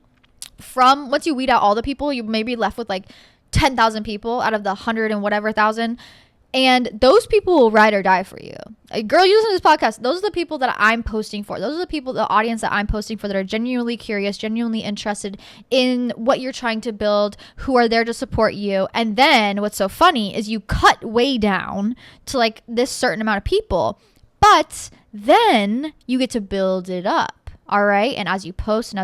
from, once you weed out all the people, you may be left with like 10,000 people out of the 100 and whatever thousand. And those people will ride or die for you. Girl, you listen to this podcast. Those are the people that I'm posting for. Those are the people, the audience that I'm posting for, that are genuinely curious, genuinely interested in what you're trying to build, who are there to support you. And then what's so funny is you cut way down to like this certain amount of people, but then you get to build it up. All right. And as you post,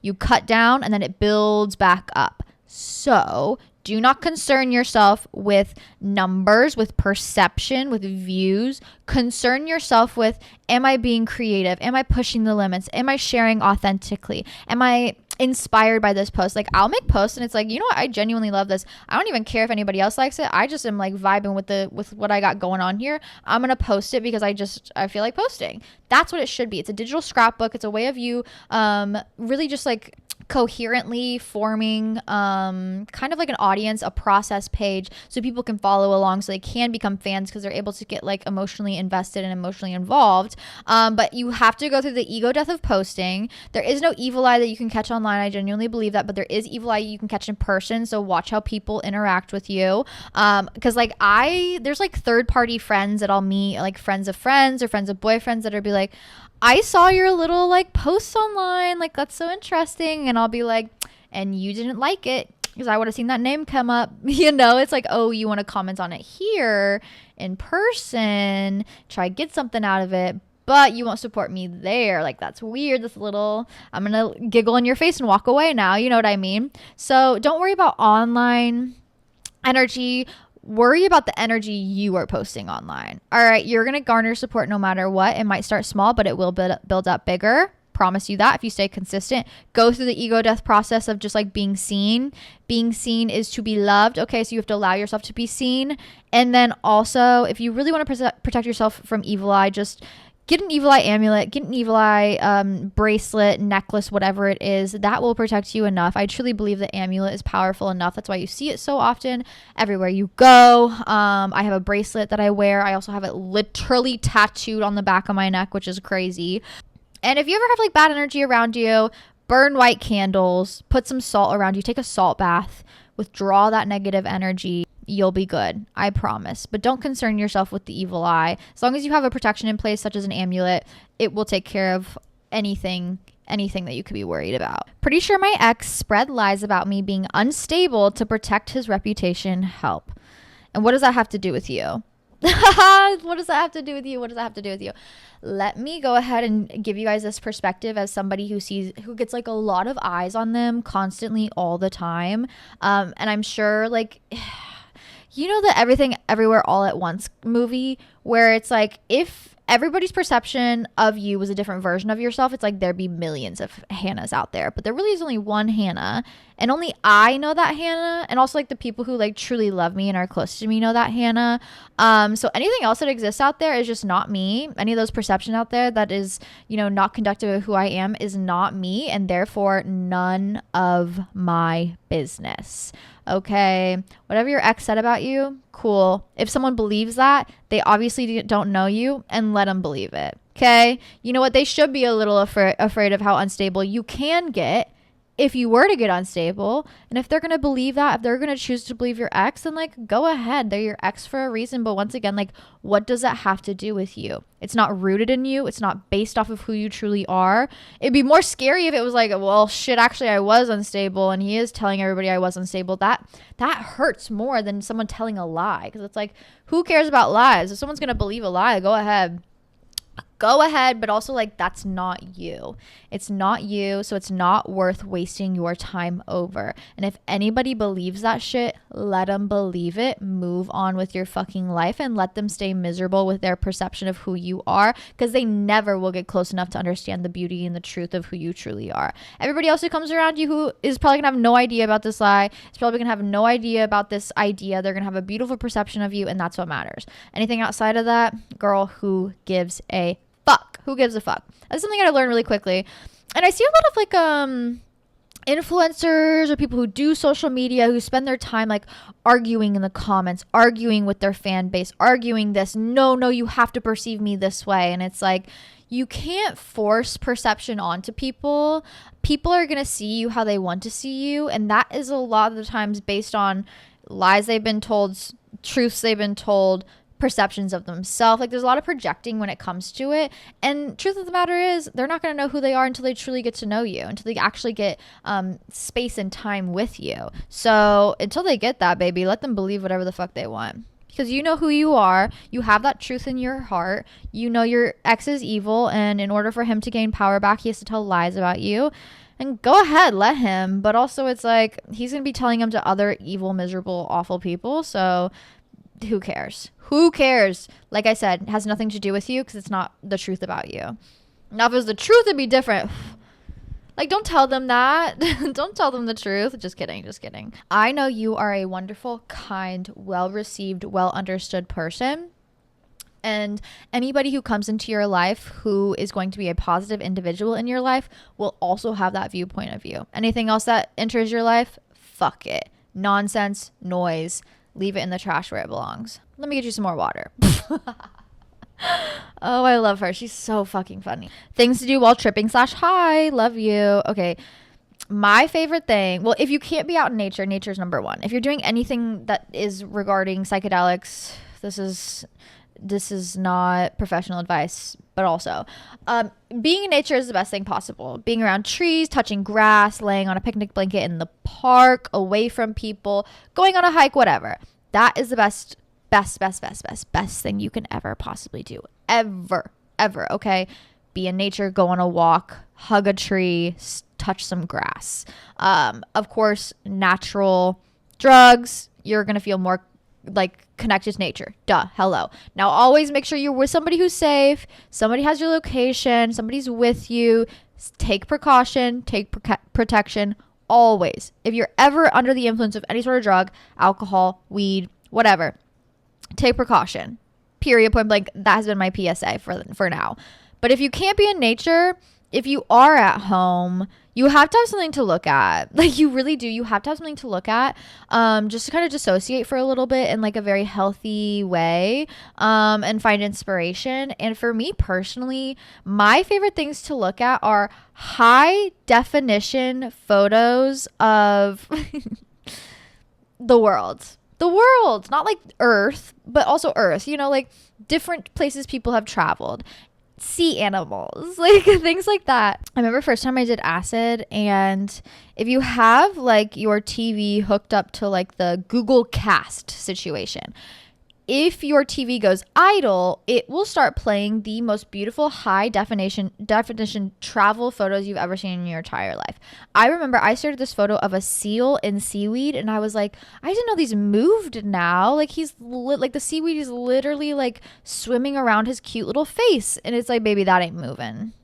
you cut down and then it builds back up. So do not concern yourself with numbers, with perception, with views. Concern yourself with, am I being creative? Am I pushing the limits? Am I sharing authentically? Am I inspired by this post? Like, I'll make posts and it's like, you know what? I genuinely love this. I don't even care if anybody else likes it. I just am like vibing with what I got going on here. I'm going to post it because I feel like posting. That's what it should be. It's a digital scrapbook. It's a way of you really just like coherently forming kind of like an audience, a process page, so people can follow along, so they can become fans because they're able to get like emotionally invested and emotionally involved. But you have to go through the ego death of posting. There is no evil eye that you can catch online. I genuinely believe that, but there is evil eye you can catch in person. So watch how people interact with you. Because like there's like third party friends that I'll meet, like friends of friends or friends of boyfriends, that are be like, I saw your little like posts online, like that's so interesting. And I'll be like, and you didn't like it. because I would have seen that name come up. You know, it's like, oh, you want to comment on it here in person, try get something out of it, but you won't support me there. Like, that's weird. This little, I'm gonna giggle in your face and walk away now. You know what I mean? So don't worry about online energy. Worry about the energy you are posting online. All right, you're gonna garner support no matter what. It might start small, but it will build up bigger. Promise you that if you stay consistent. Go through the ego death process of just like being seen. Being seen is to be loved. Okay, so you have to allow yourself to be seen. And then also, if you really want to protect yourself from evil eye, just get an evil eye amulet, get an evil eye bracelet, necklace, whatever it is. That will protect you enough. I truly believe the amulet is powerful enough. That's why you see it so often everywhere you go. I have a bracelet that I wear. I also have it literally tattooed on the back of my neck, which is crazy. And if you ever have like bad energy around you, burn white candles, put some salt around you, take a salt bath, withdraw that negative energy. You'll be good. I promise. But don't concern yourself with the evil eye. As long as you have a protection in place, such as an amulet, it will take care of anything that you could be worried about. Pretty sure my ex spread lies about me being unstable to protect his reputation. Help. And what does that have to do with you? What does that have to do with you? What does that have to do with you? Let me go ahead and give you guys this perspective as somebody who gets like a lot of eyes on them constantly all the time. And I'm sure like, you know, the Everything Everywhere All at Once movie where it's like, if everybody's perception of you was a different version of yourself, it's like there'd be millions of Hannahs out there, but there really is only one Hannah, and only I know that Hannah, and also like the people who like truly love me and are close to me know that Hannah. So anything else that exists out there is just not me. Any of those perception out there that is, you know, not conductive of who I am is not me, and therefore none of my business. Okay, whatever your ex said about you, cool. If someone believes that, they obviously don't know you, and let them believe it. Okay, you know what? They should be a little afraid of how unstable you can get if you were to get unstable. And if they're going to believe that, if they're going to choose to believe your ex, then like go ahead. They're your ex for a reason. But once again, like, what does that have to do with you? It's not rooted in you. It's not based off of who you truly are. It'd be more scary if it was like, well, shit, actually I was unstable and he is telling everybody I was unstable. That hurts more than someone telling a lie, because it's like, who cares about lies? If someone's going to believe a lie, go ahead. But also like, that's not you. It's not you, so it's not worth wasting your time over. And if anybody believes that shit, let them believe it. Move on with your fucking life and let them stay miserable with their perception of who you are, because they never will get close enough to understand the beauty and the truth of who you truly are. Everybody else who comes around you who is probably gonna have no idea about this lie, is probably gonna have no idea about this idea. They're gonna have a beautiful perception of you, and that's what matters. Anything outside of that, girl, who gives a fuck? Who gives a fuck? That's something I learned really quickly. And I see a lot of like influencers or people who do social media who spend their time like arguing in the comments, arguing with their fan base, arguing this, no, you have to perceive me this way. And it's like, you can't force perception onto people. People are going to see you how they want to see you. And that is a lot of the times based on lies they've been told, truths they've been told, perceptions of themselves. Like, there's a lot of projecting when it comes to it, and truth of the matter is, they're not going to know who they are until they truly get to know you, until they actually get space and time with you. So until they get that, baby, let them believe whatever the fuck they want, because you know who you are. You have that truth in your heart. You know your ex is evil, and in order for him to gain power back, he has to tell lies about you. And go ahead, let him. But also, it's like, he's going to be telling them to other evil, miserable, awful people. So who cares? Who cares? Like I said, it has nothing to do with you, because it's not the truth about you. Now, if it was the truth, it'd be different. Like, don't tell them that. Don't tell them the truth. Just kidding. I know you are a wonderful, kind, well-received, well-understood person. And anybody who comes into your life who is going to be a positive individual in your life will also have that viewpoint of you. Anything else that enters your life, fuck it. Nonsense, noise. Leave it in the trash where it belongs. Let me get you some more water. Oh, I love her. She's so fucking funny. Things to do while tripping / high. Love you. Okay. My favorite thing. Well, if you can't be out in nature, nature's number one. If you're doing anything that is regarding psychedelics, this is not professional advice but also being in nature is the best thing possible. Being around trees, touching grass, laying on a picnic blanket in the park, away from people, going on a hike, whatever. That is the best thing you can ever possibly do. Ever, okay? Be in nature, go on a walk, hug a tree, touch some grass. Of course, natural drugs, you're going to feel more like connected to nature. Duh, hello. Now always make sure you're with somebody who's safe, somebody has your location, somebody's with you. Take precaution, take protection, always. If you're ever under the influence of any sort of drug, alcohol, weed, whatever, take precaution. Period, point blank. That has been my PSA for now. But if you can't be in nature, if you are at home, you have to have something to look at. Like, you really do. You have to have something to look at, just to kind of dissociate for a little bit in like a very healthy way, and find inspiration. And for me personally, my favorite things to look at are high definition photos of the world, not like Earth, but also Earth, like different places people have traveled, sea animals, like things like that. I remember first time I did acid, and if you have like your TV hooked up to like the Google Cast situation, if your TV goes idle, it will start playing the most beautiful high definition travel photos you've ever seen in your entire life. I remember I started this photo of a seal in seaweed, and I was like, I didn't know these moved now. Like like the seaweed is literally like swimming around his cute little face, and it's like, baby, that ain't moving.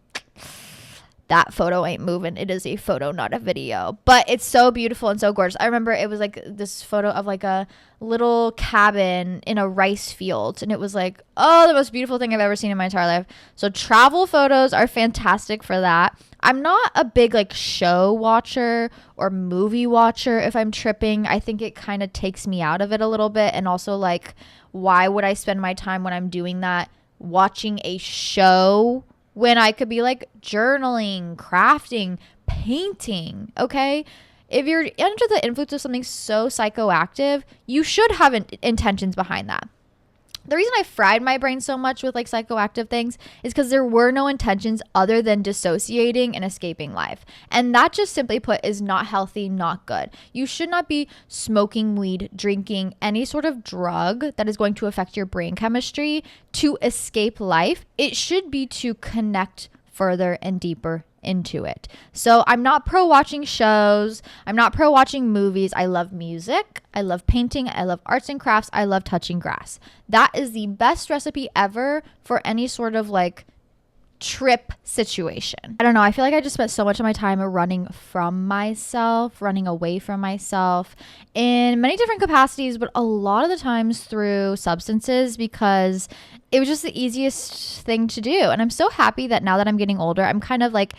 That photo ain't moving. It is a photo, not a video. But it's so beautiful and so gorgeous. I remember it was like this photo of like a little cabin in a rice field. And it was like, oh, the most beautiful thing I've ever seen in my entire life. So travel photos are fantastic for that. I'm not a big like show watcher or movie watcher if I'm tripping. I think it kind of takes me out of it a little bit. And also like, why would I spend my time when I'm doing that watching a show when I could be like journaling, crafting, painting, okay? If you're under the influence of something so psychoactive, you should have intentions behind that. The reason I fried my brain so much with like psychoactive things is because there were no intentions other than dissociating and escaping life. And that, just simply put, is not healthy, not good. You should not be smoking weed, drinking any sort of drug that is going to affect your brain chemistry to escape life. It should be to connect further and deeper into it. So I'm not pro watching shows. I'm not pro watching movies. I love music. I love painting. I love arts and crafts. I love touching grass. That is the best recipe ever for any sort of like trip situation. I don't know. I feel like I just spent so much of my time running from myself, running away from myself in many different capacities, but a lot of the times through substances, because it was just the easiest thing to do. And I'm so happy that now that I'm getting older, I'm kind of like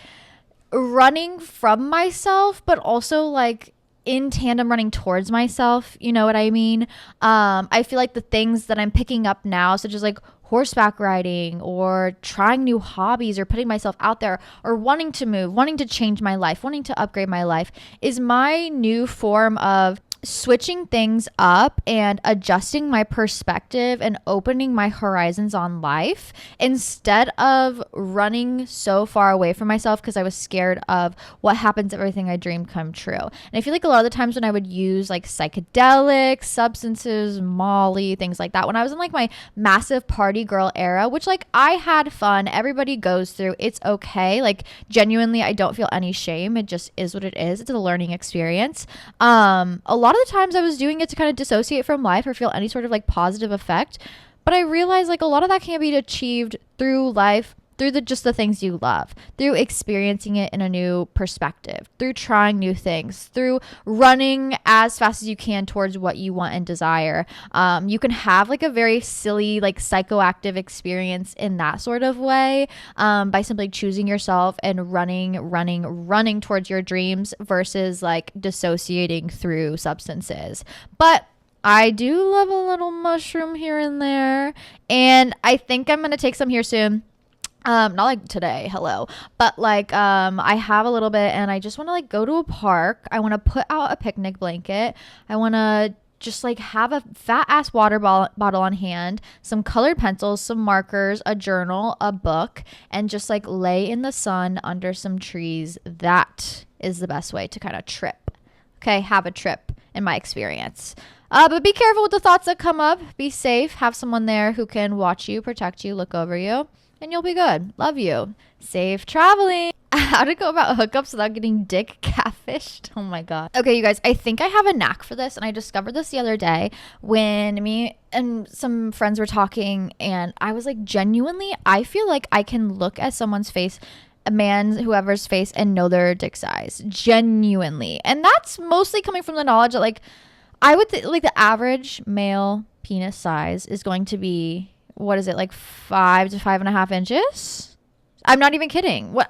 running from myself, but also like in tandem running towards myself. You know what I mean? I feel like the things that I'm picking up now, such as like horseback riding or trying new hobbies or putting myself out there or wanting to move, wanting to change my life, wanting to upgrade my life, is my new form of switching things up and adjusting my perspective and opening my horizons on life, instead of running so far away from myself because I was scared of what happens if everything I dreamed come true. And I feel like a lot of the times when I would use like psychedelics, substances, Molly, things like that, when I was in like my massive party girl era, which like I had fun, everybody goes through, it's okay. Like genuinely, I don't feel any shame. It just is what it is. It's a learning experience. A lot of the times I was doing it to kind of dissociate from life or feel any sort of like positive effect, but I realized like a lot of that can be achieved through life, through just the things you love, through experiencing it in a new perspective, through trying new things, through running as fast as you can towards what you want and desire. You can have like a very silly, like psychoactive experience in that sort of way, by simply choosing yourself and running towards your dreams versus like dissociating through substances. But I do love a little mushroom here and there, and I think I'm going to take some here soon. Not like today, hello, but like, I have a little bit and I just want to like go to a park. I want to put out a picnic blanket. I want to just like have a fat ass water bottle on hand, some colored pencils, some markers, a journal, a book, and just like lay in the sun under some trees. That is the best way to kind of trip. Okay, have a trip in my experience. But be careful with the thoughts that come up. Be safe. Have someone there who can watch you, protect you, look over you, and you'll be good. Love you. Safe traveling. How to go about hookups without getting dick catfished. Oh my God. Okay, you guys, I think I have a knack for this, and I discovered this the other day when me and some friends were talking, and I was like, genuinely, I feel like I can look at someone's face, a man's, whoever's face, and know their dick size. Genuinely. And that's mostly coming from the knowledge that like, I would like the average male penis size is going to be, what is it, like 5 to 5.5 inches? I'm not even kidding. What?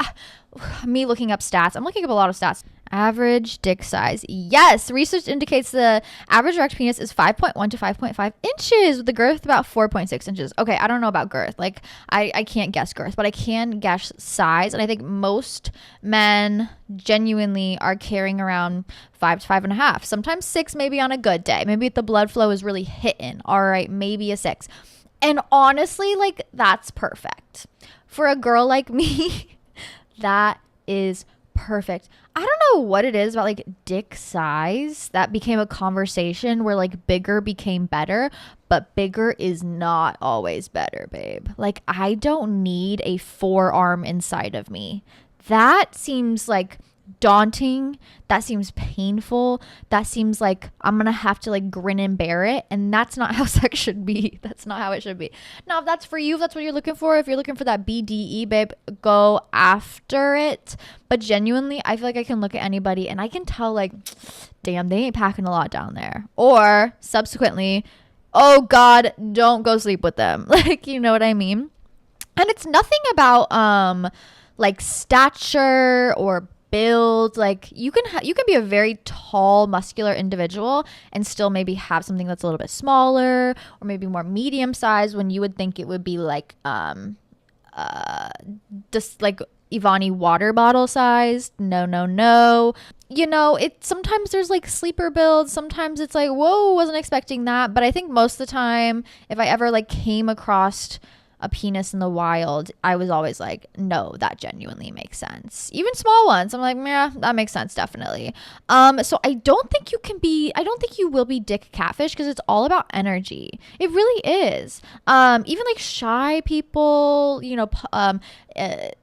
Me looking up stats. I'm looking up a lot of stats. Average dick size. Yes, research indicates the average erect penis is 5.1 to 5.5 inches with the girth about 4.6 inches. Okay, I don't know about girth. Like, I can't guess girth, but I can guess size. And I think most men genuinely are carrying around 5 to 5.5. Sometimes 6 maybe on a good day. Maybe if the blood flow is really hitting. All right, maybe a 6. And honestly, like, that's perfect. For a girl like me, that is perfect. I don't know what it is about like dick size that became a conversation where like bigger became better, but bigger is not always better, babe. Like, I don't need a forearm inside of me. That seems like daunting. That seems painful. That seems like I'm gonna have to like grin and bear it, and that's not how sex should be. That's not how it should be. Now, if that's for you, if that's what you're looking for, if you're looking for that BDE, babe, go after it. But genuinely, I feel like I can look at anybody and I can tell like, damn, they ain't packing a lot down there. Or subsequently, oh God, don't go sleep with them. Like, you know what I mean? And it's nothing about like stature or build. Like, you can be a very tall, muscular individual and still maybe have something that's a little bit smaller or maybe more medium sized when you would think it would be like just like Ivani water bottle sized. No. You know, it sometimes there's like sleeper builds. Sometimes it's like, whoa, wasn't expecting that. But I think most of the time, if I ever like came across a penis in the wild, I was always like, no, that genuinely makes sense. Even small ones, I'm like, yeah, that makes sense, definitely. So I don't think you will be dick catfish because it's all about energy. It really is. Even like shy people, you know,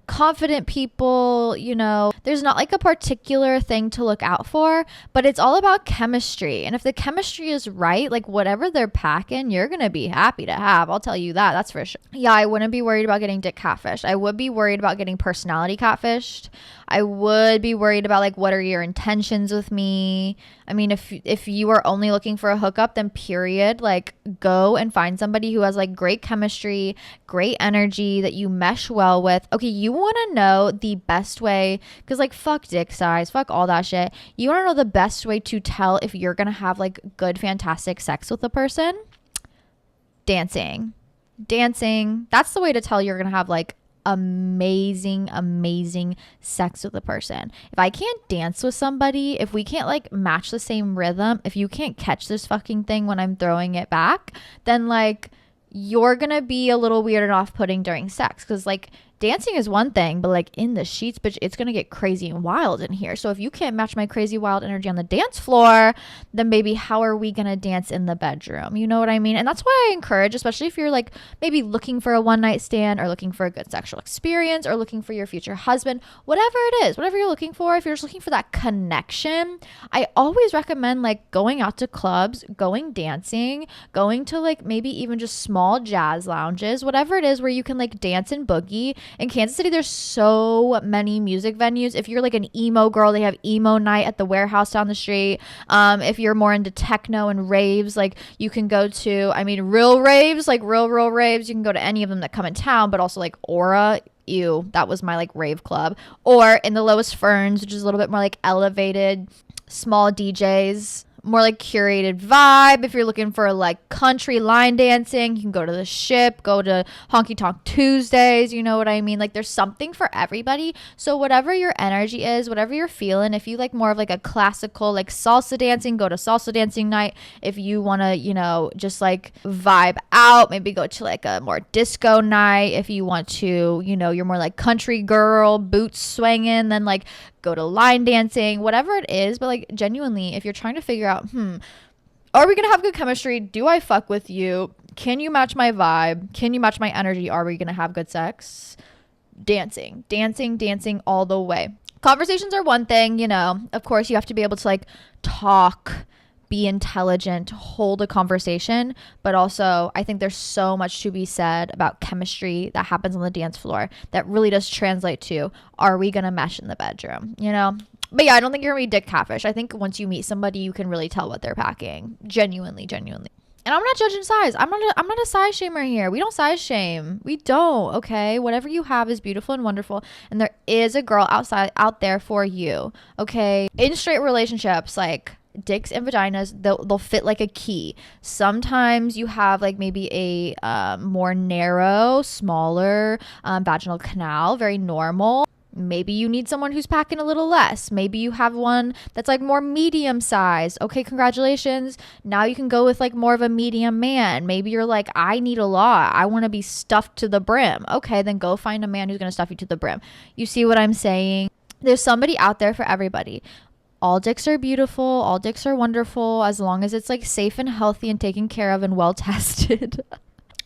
confident people, you know, there's not like a particular thing to look out for, but it's all about chemistry. And if the chemistry is right, like whatever they're packing, you're gonna be happy to have. I'll tell you that. That's for sure. Yeah, I wouldn't be worried about getting dick catfished. I would be worried about getting personality catfished. I would be worried about like, what are your intentions with me? I mean, if you are only looking for a hookup, then period, like go and find somebody who has like great chemistry, great energy that you mesh well with. Okay, you want to know the best way, because like fuck dick size, fuck all that shit. You want to know the best way to tell if you're going to have like good, fantastic sex with a person? Dancing. That's the way to tell you're going to have like amazing sex with a person. If I can't dance with somebody, if we can't like match the same rhythm, if you can't catch this fucking thing when I'm throwing it back, then like you're gonna be a little weird and off-putting during sex. Because like dancing is one thing, but like in the sheets, bitch, it's gonna get crazy and wild in here. So if you can't match my crazy wild energy on the dance floor, then baby, how are we gonna dance in the bedroom? You know what I mean? And that's why I encourage, especially if you're like maybe looking for a one-night stand or looking for a good sexual experience or looking for your future husband, whatever it is, whatever you're looking for, if you're just looking for that connection, I always recommend like going out to clubs, going dancing, going to like maybe even just small jazz lounges, whatever it is where you can like dance and boogie. In Kansas City, there's so many music venues. If you're like an emo girl, they have emo night at the warehouse down the street. If you're more into techno and raves, like you can go to, I mean, real raves, like real raves. You can go to any of them that come in town, but also like Aura. Ew, that was my like rave club. Or in the Lowest Ferns, which is a little bit more like elevated, small DJs more like curated vibe. If you're looking for like country line dancing, you can go to the Ship, go to Honky Tonk Tuesdays, you know what I mean? Like there's something for everybody. So whatever your energy is, whatever you're feeling, if you like more of like a classical like salsa dancing, go to salsa dancing night. If you want to, you know, just like vibe out, maybe go to like a more disco night. If you want to, you know, you're more like country girl, boots swinging, then like go to line dancing, whatever it is. But like genuinely, if you're trying to figure out, are we gonna have good chemistry? Do I fuck with you? Can you match my vibe? Can you match my energy? Are we gonna have good sex? Dancing all the way. Conversations are one thing, you know, of course you have to be able to like talk, be intelligent, hold a conversation, but also I think there's so much to be said about chemistry that happens on the dance floor that really does translate to, are we gonna mesh in the bedroom, you know? But yeah, I don't think you're gonna be dick catfish. I think once you meet somebody, you can really tell what they're packing. Genuinely. And I'm not judging size. I'm not a size shamer here. We don't size shame. We don't, okay? Whatever you have is beautiful and wonderful. And there is a girl out there for you, okay? In straight relationships, like dicks and vaginas, they'll fit like a key. Sometimes you have like maybe a more narrow, smaller vaginal canal, very normal. Maybe you need someone who's packing a little less. Maybe you have one that's like more medium size. Okay, congratulations. Now you can go with like more of a medium man. Maybe you're like, I need a lot. I want to be stuffed to the brim. Okay, then go find a man who's going to stuff you to the brim. You see what I'm saying? There's somebody out there for everybody. All dicks are beautiful. All dicks are wonderful as long as it's like safe and healthy and taken care of and well tested.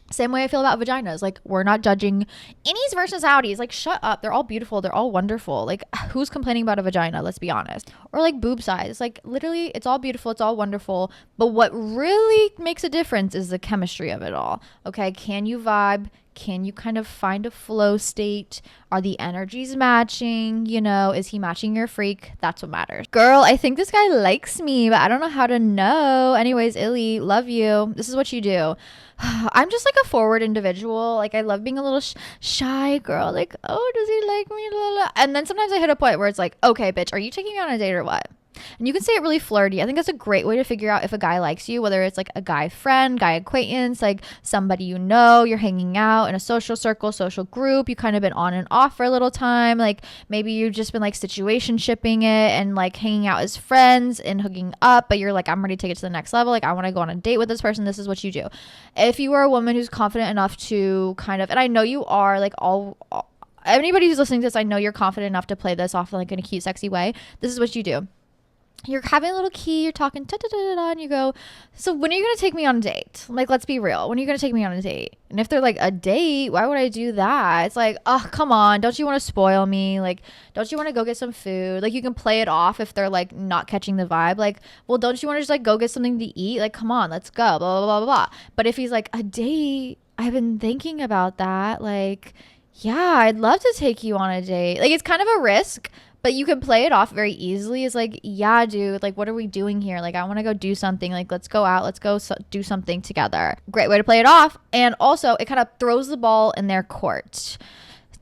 Same way I feel about vaginas. Like, we're not judging innies versus outies. Like, shut up. They're all beautiful. They're all wonderful. Like, who's complaining about a vagina? Let's be honest. Or like boob size. Like, literally, it's all beautiful. It's all wonderful. But what really makes a difference is the chemistry of it all. Okay? Can you vibe? Can you kind of find a flow state? Are the energies matching? You know, is he matching your freak? That's what matters. Girl, I think this guy likes me, but I don't know how to know. Anyways, Illy, love you. This is what you do. I'm just like a forward individual. Like, I love being a little shy girl. Like, oh, does he like me? And then sometimes I hit a point where it's like, okay, bitch, are you taking me on a date or what? And you can say it really flirty. I think that's a great way to figure out if a guy likes you, whether it's like a guy friend, guy acquaintance, like somebody you know, you're hanging out in a social circle, social group, you kind of been on and off for a little time. Like maybe you've just been like situation shipping it and like hanging out as friends and hooking up, but you're like, I'm ready to take it to the next level. Like I want to go on a date with this person. This is what you do. If you are a woman who's confident enough to kind of, and I know you are, like all anybody who's listening to this, I know you're confident enough to play this off like in a cute, sexy way. This is what you do. You're having a little key, you're talking and you go, so when are you gonna take me on a date? Like, let's be real, when are you gonna take me on a date? And if they're like, a date, why would I do that? It's like, oh, come on, don't you want to spoil me? Like, don't you want to go get some food? Like, you can play it off if they're like not catching the vibe. Like, well, don't you want to just like go get something to eat? Like, come on, let's go, blah blah blah blah. But if he's like, a date, I've been thinking about that, like, yeah, I'd love to take you on a date. Like, it's kind of a risk, but you can play it off very easily. It's like, yeah, dude, like, what are we doing here? Like, I want to go do something. Like, let's go out. Let's go do something together. Great way to play it off. And also, it kind of throws the ball in their court.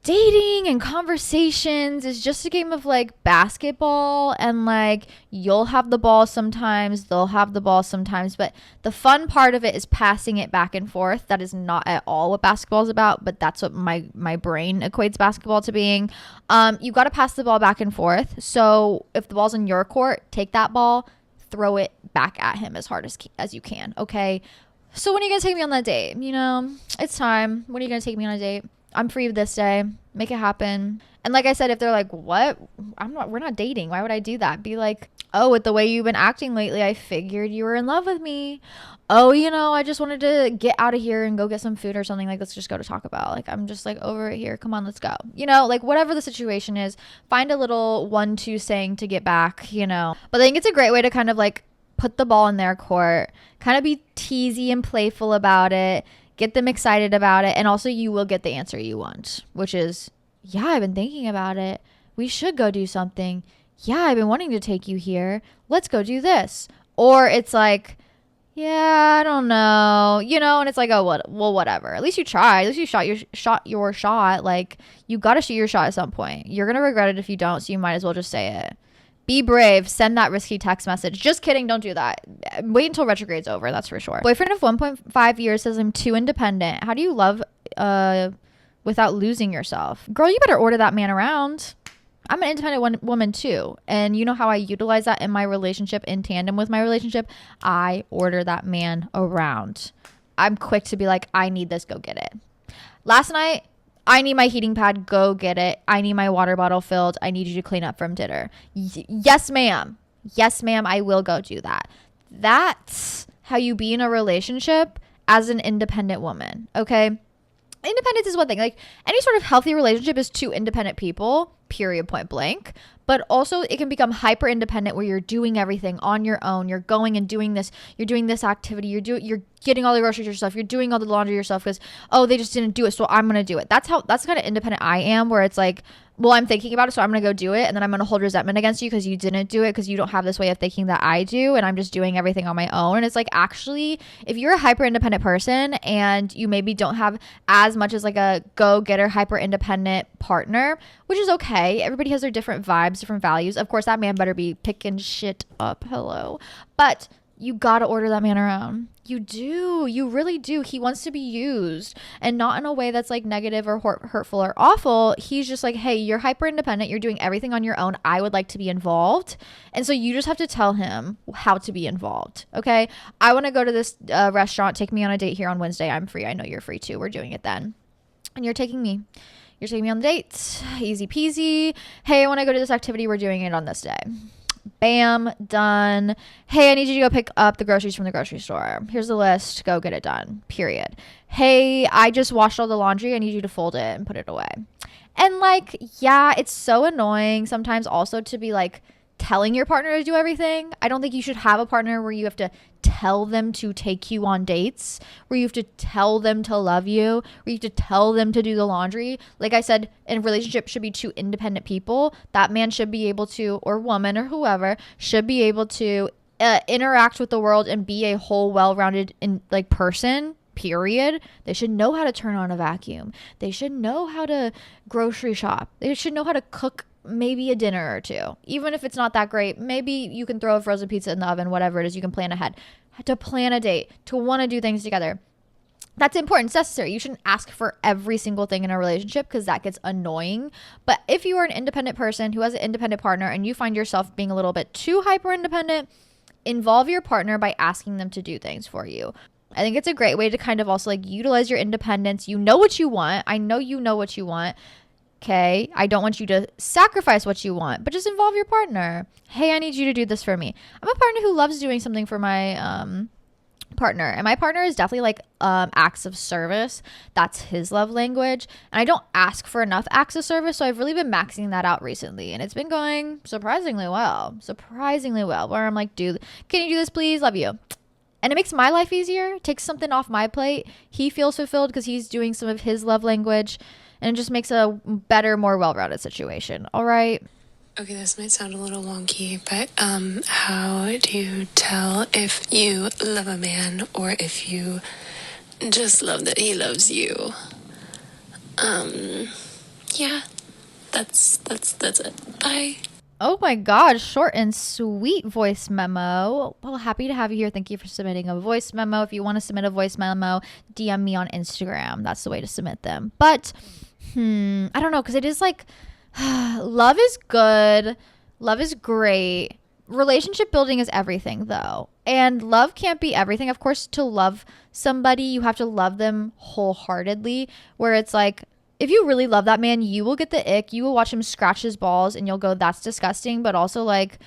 Dating and conversations is just a game of like basketball, and like you'll have the ball sometimes, they'll have the ball sometimes, but the fun part of it is passing it back and forth. That is not at all what basketball is about, but that's what my brain equates basketball to being. You got to pass the ball back and forth. So if the ball's in your court, take that ball, throw it back at him as hard as you can. Okay. So when are you gonna take me on that date? You know, it's time. When are you gonna take me on a date? I'm free this day. Make it happen. And like I said, if they're like, what? We're not dating. Why would I do that? Be like, oh, with the way you've been acting lately, I figured you were in love with me. Oh, you know, I just wanted to get out of here and go get some food or something. Like, let's just go to Taco Bell. Like, I'm just like over it here. Come on, let's go. You know, like whatever the situation is, find a little 1-2 saying to get back, you know. But I think it's a great way to kind of like put the ball in their court, kind of be teasy and playful about it. Get them excited about it. And also you will get the answer you want, which is, yeah, I've been thinking about it. We should go do something. Yeah, I've been wanting to take you here. Let's go do this. Or it's like, yeah, I don't know. You know, and it's like, oh, well, whatever. At least you tried. At least you shot your shot. Like, you got to shoot your shot at some point. You're going to regret it if you don't, so you might as well just say it. Be brave. Send that risky text message. Just kidding. Don't do that. Wait until retrograde's over. That's for sure. Boyfriend of 1.5 years says I'm too independent. How do you love without losing yourself? Girl, you better order that man around. I'm an independent woman too. And you know how I utilize that in my relationship, in tandem with my relationship? I order that man around. I'm quick to be like, I need this. Go get it. Last night, I need my heating pad. Go get it. I need my water bottle filled. I need you to clean up from dinner. Yes, ma'am. Yes, ma'am. I will go do that. That's how you be in a relationship as an independent woman. Okay. Independence is one thing. Like any sort of healthy relationship is two independent people, period, point blank. But also it can become hyper independent where you're doing everything on your own. You're going and doing this. You're doing this activity. You're getting all the groceries yourself. You're doing all the laundry yourself because, oh, they just didn't do it, so I'm going to do it. That's the kind of independent I am, where it's like, well, I'm thinking about it, so I'm going to go do it. And then I'm going to hold resentment against you because you didn't do it, because you don't have this way of thinking that I do. And I'm just doing everything on my own. And it's like, actually, if you're a hyper independent person and you maybe don't have as much as like a go-getter hyper independent partner, which is okay. Everybody has their different vibes, different values. Of course, that man better be picking shit up. Hello. But you gotta order that man around. You do. You really do. He wants to be used, and not in a way that's like negative or hurtful or awful. He's just like, hey, you're hyper independent. You're doing everything on your own. I would like to be involved. And so you just have to tell him how to be involved. Okay. I want to go to this restaurant. Take me on a date here on Wednesday. I'm free. I know you're free too. We're doing it then. And you're taking me. You're taking me on the date. Easy peasy. Hey, I want to go to this activity. We're doing it on this day. Bam, done. Hey, I need you to go pick up the groceries from the grocery store. Here's the list. Go get it done. Period. Hey, I just washed all the laundry. I need you to fold it and put it away. And like, yeah, it's so annoying sometimes also to be like telling your partner to do everything. I don't think you should have a partner where you have to tell them to take you on dates, where you have to tell them to love you, where you have to tell them to do the laundry. Like I said, in a relationship should be two independent people. That man should be able to, or woman or whoever, should be able to interact with the world and be a whole, well-rounded person. Period. They should know how to turn on a vacuum. They should know how to grocery shop. They should know how to cook maybe a dinner or two. Even if it's not that great, maybe you can throw a frozen pizza in the oven, whatever it is, you can plan ahead. To plan a date, to want to do things together. That's important. It's necessary. You shouldn't ask for every single thing in a relationship because that gets annoying. But if you are an independent person who has an independent partner and you find yourself being a little bit too hyper independent, involve your partner by asking them to do things for you. I think it's a great way to kind of also like utilize your independence. You know what you want. I know you know what you want. Okay, I don't want you to sacrifice what you want, but just involve your partner. Hey, I need you to do this for me. I'm a partner who loves doing something for my partner, and my partner is definitely like acts of service. That's his love language, and I don't ask for enough acts of service, so I've really been maxing that out recently, and it's been going surprisingly well, where I'm like, dude, can you do this please? Love you. And it makes my life easier, takes something off my plate. He feels fulfilled because he's doing some of his love language, and it just makes a better, more well-rounded situation. All right. Okay, this might sound a little wonky, but how do you tell if you love a man or if you just love that he loves you? Yeah, that's it. Bye. Oh my God, short and sweet voice memo. Well, happy to have you here. Thank you for submitting a voice memo. If you want to submit a voice memo, DM me on Instagram. That's the way to submit them. But I don't know, because it is like, love is good. Love is great. Relationship building is everything, though. And love can't be everything. Of course, to love somebody, you have to love them wholeheartedly, where it's like, if you really love that man, you will get the ick. You will watch him scratch his balls and you'll go, that's disgusting. But also like,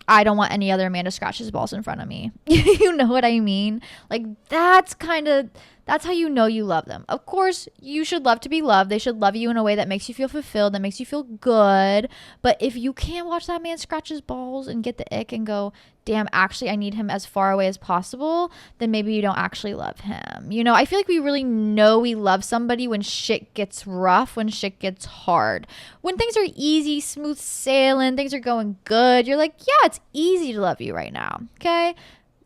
I don't want any other man to scratch his balls in front of me. You know what I mean? Like that's how you know you love them. Of course, you should love to be loved. They should love you in a way that makes you feel fulfilled, that makes you feel good. But if you can't watch that man scratch his balls and get the ick and go, damn, actually, I need him as far away as possible, then maybe you don't actually love him. You know, I feel like we really know we love somebody when shit gets rough, when shit gets hard. When things are easy, smooth sailing, things are going good, you're like, yeah, it's easy to love you right now, okay?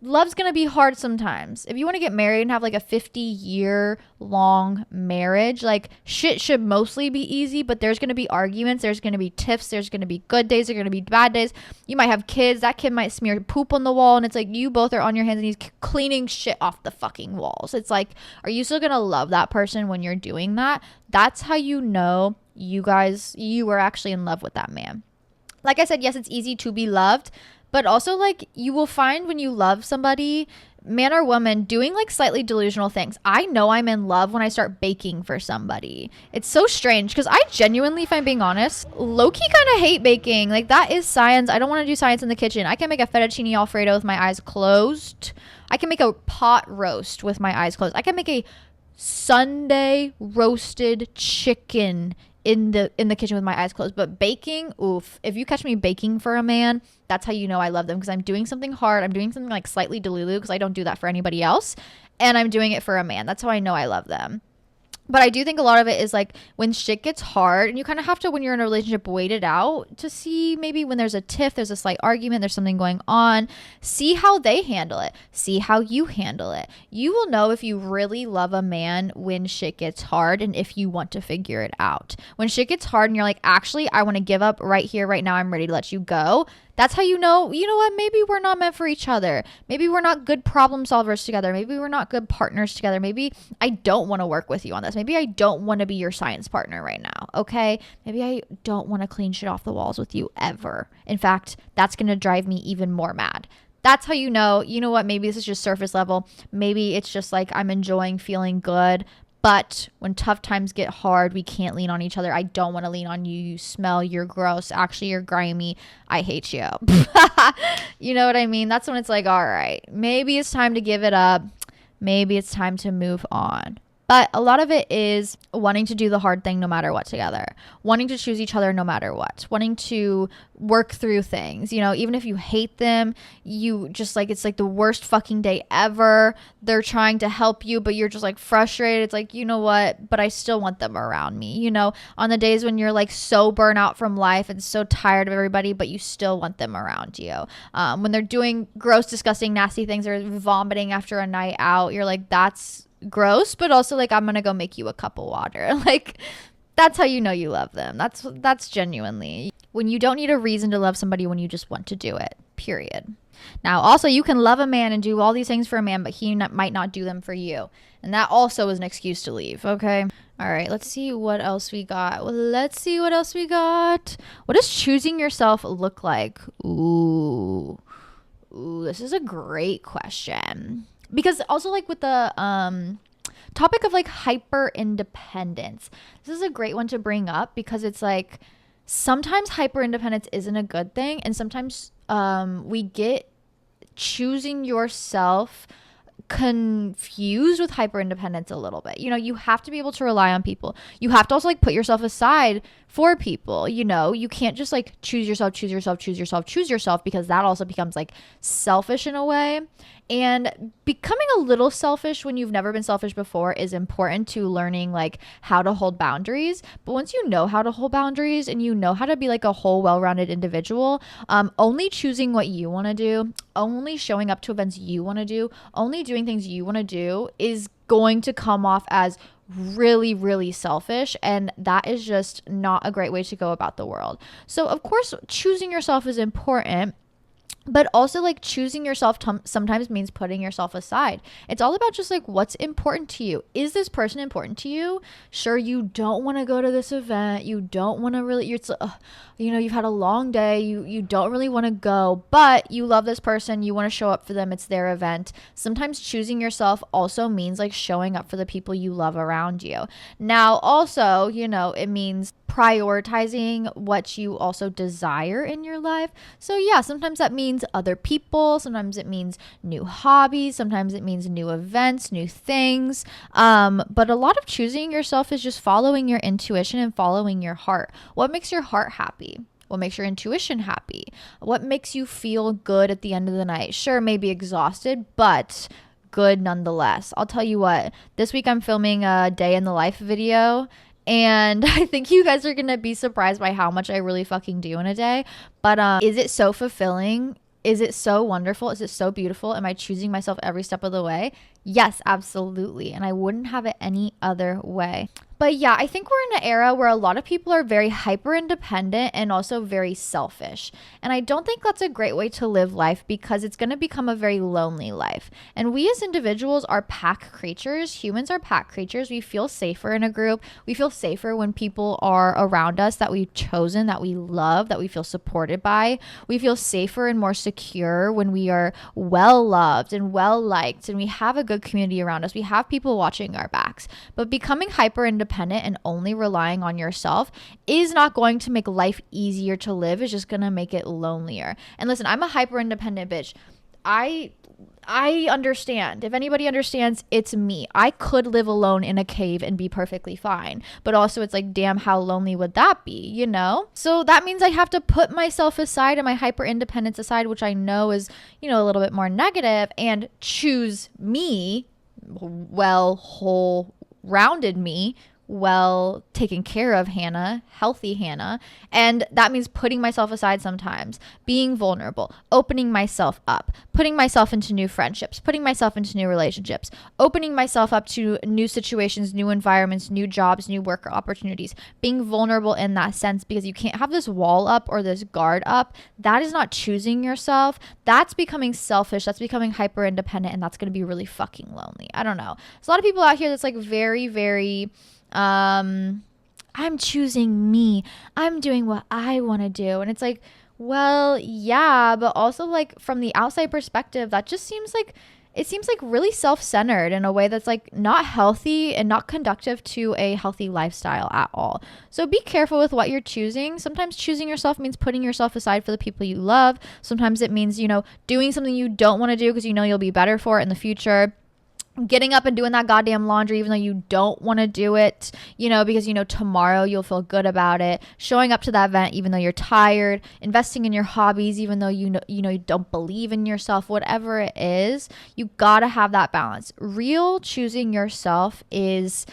love's gonna be hard sometimes. If you want to get married and have like a 50-year long marriage, like shit should mostly be easy, but there's gonna be arguments, there's gonna be tiffs, there's gonna be good days, there's gonna be bad days. You might have kids, that kid might smear poop on the wall, and it's like you both are on your hands and knees cleaning shit off the fucking walls. It's like, are you still gonna love that person when you're doing that? That's how you know you were actually in love with that man. Like I said, yes, it's easy to be loved, but also like you will find when you love somebody, man or woman, doing like slightly delusional things. I know I'm in love when I start baking for somebody. It's so strange because I genuinely, if I'm being honest, low-key kind of hate baking. Like that is science. I don't want to do science in the kitchen. I can make a fettuccine alfredo with my eyes closed. I can make a pot roast with my eyes closed. I can make a Sunday roasted chicken in the kitchen with my eyes closed. But baking, oof. If you catch me baking for a man, that's how you know I love them, because I'm doing something hard. I'm doing something like slightly delulu, because I don't do that for anybody else, and I'm doing it for a man. That's how I know I love them. But I do think a lot of it is like when shit gets hard, and you kind of have to, when you're in a relationship, wait it out to see maybe when there's a tiff, there's a slight argument, there's something going on, see how they handle it, see how you handle it. You will know if you really love a man when shit gets hard and if you want to figure it out. When shit gets hard and you're like, actually, I want to give up right here, right now, I'm ready to let you go. That's how you know what, maybe we're not meant for each other. Maybe we're not good problem solvers together. Maybe we're not good partners together. Maybe I don't want to work with you on this. Maybe I don't want to be your science partner right now, okay? Maybe I don't want to clean shit off the walls with you ever. In fact, that's going to drive me even more mad. That's how you know what, maybe this is just surface level. Maybe it's just like I'm enjoying feeling good, but when tough times get hard, we can't lean on each other. I don't want to lean on you. You smell. You're gross. Actually, you're grimy. I hate you. You know what I mean? That's when it's like, all right, maybe it's time to give it up. Maybe it's time to move on. But a lot of it is wanting to do the hard thing no matter what together, wanting to choose each other no matter what, wanting to work through things, even if you hate them, you just like, it's like the worst fucking day ever. They're trying to help you, but you're just like frustrated. It's like, you know what, but I still want them around me, on the days when you're like so burnt out from life and so tired of everybody, but you still want them around you. When they're doing gross, disgusting, nasty things or vomiting after a night out, you're like, that's gross, but also like, I'm gonna go make you a cup of water. Like, that's how you know you love them. That's genuinely when you don't need a reason to love somebody, when you just want to do it, period. Now also, you can love a man and do all these things for a man, but he might not do them for you, and that also is an excuse to leave. Okay, all right, let's see what else we got. What does choosing yourself look like? Ooh, this is a great question. Because also, like, with the topic of like hyper independence, this is a great one to bring up, because it's like sometimes hyper independence isn't a good thing, and sometimes we get choosing yourself confused with hyper independence a little bit. You have to be able to rely on people. You have to also like put yourself aside for people. You can't just like choose yourself, because that also becomes like selfish in a way. And becoming a little selfish when you've never been selfish before is important to learning like how to hold boundaries. But once you know how to hold boundaries and you know how to be like a whole well-rounded individual, only choosing what you want to do, only showing up to events you want to do, only doing things you want to do is going to come off as really, really selfish, and that is just not a great way to go about the world. So of course, choosing yourself is important, but also like choosing yourself sometimes means putting yourself aside. It's all about just like, what's important to you. Is this person important to you? Sure, you don't want to go to this event. You don't want to really, you've had a long day. You don't really want to go, but you love this person. You want to show up for them. It's their event. Sometimes choosing yourself also means like showing up for the people you love around you. Now, also, it means prioritizing what you also desire in your life. So yeah, sometimes that means other people, sometimes it means new hobbies, sometimes it means new events, new things, but a lot of choosing yourself is just following your intuition and following your heart. What makes your heart happy? What makes your intuition happy? What makes you feel good at the end of the night? Sure, maybe exhausted, but good nonetheless. I'll tell you what, this week I'm filming a day in the life video, and I think you guys are going to be surprised by how much I really fucking do in a day. But is it so fulfilling? is it so wonderful? Is it so beautiful? Am I choosing myself every step of the way? Yes, absolutely. And I wouldn't have it any other way. But yeah, I think we're in an era where a lot of people are very hyper independent and also very selfish. And I don't think that's a great way to live life because it's going to become a very lonely life. And we as individuals are pack creatures. Humans are pack creatures. We feel safer in a group. We feel safer when people are around us that we've chosen, that we love, that we feel supported by. We feel safer and more secure when we are well loved and well liked and we have a good community around us. We have people watching our backs. But becoming hyper independent and only relying on yourself is not going to make life easier to live. It's just going to make it lonelier. And listen, I'm a hyper independent bitch. I understand. If anybody understands, it's me. I could live alone in a cave and be perfectly fine. But also it's like, damn, how lonely would that be, you know? So that means I have to put myself aside and my hyper independence aside, which I know is, you know, a little bit more negative, and choose me, well, whole rounded me, well taken care of Hannah, healthy Hannah. And that means putting myself aside sometimes, being vulnerable, opening myself up, putting myself into new friendships, putting myself into new relationships, opening myself up to new situations, new environments, new jobs, new work opportunities, being vulnerable in that sense, because you can't have this wall up or this guard up. That is not choosing yourself. That's becoming selfish. That's becoming hyper independent. And that's going to be really fucking lonely. I don't know. There's a lot of people out here that's like very, very, I'm choosing me. I'm doing what I want to do. And it's like, well, yeah, but also like from the outside perspective, that just seems like, it seems like really self-centered in a way that's like not healthy and not conductive to a healthy lifestyle at all. So be careful with what you're choosing. Sometimes choosing yourself means putting yourself aside for the people you love. Sometimes it means, you know, doing something you don't want to do because you know you'll be better for it in the future. Getting up and doing that goddamn laundry even though you don't want to do it, you know, because you know tomorrow you'll feel good about it. Showing up to that event even though you're tired, investing in your hobbies even though you don't believe in yourself. Whatever it is, you gotta have that balance. Real choosing yourself is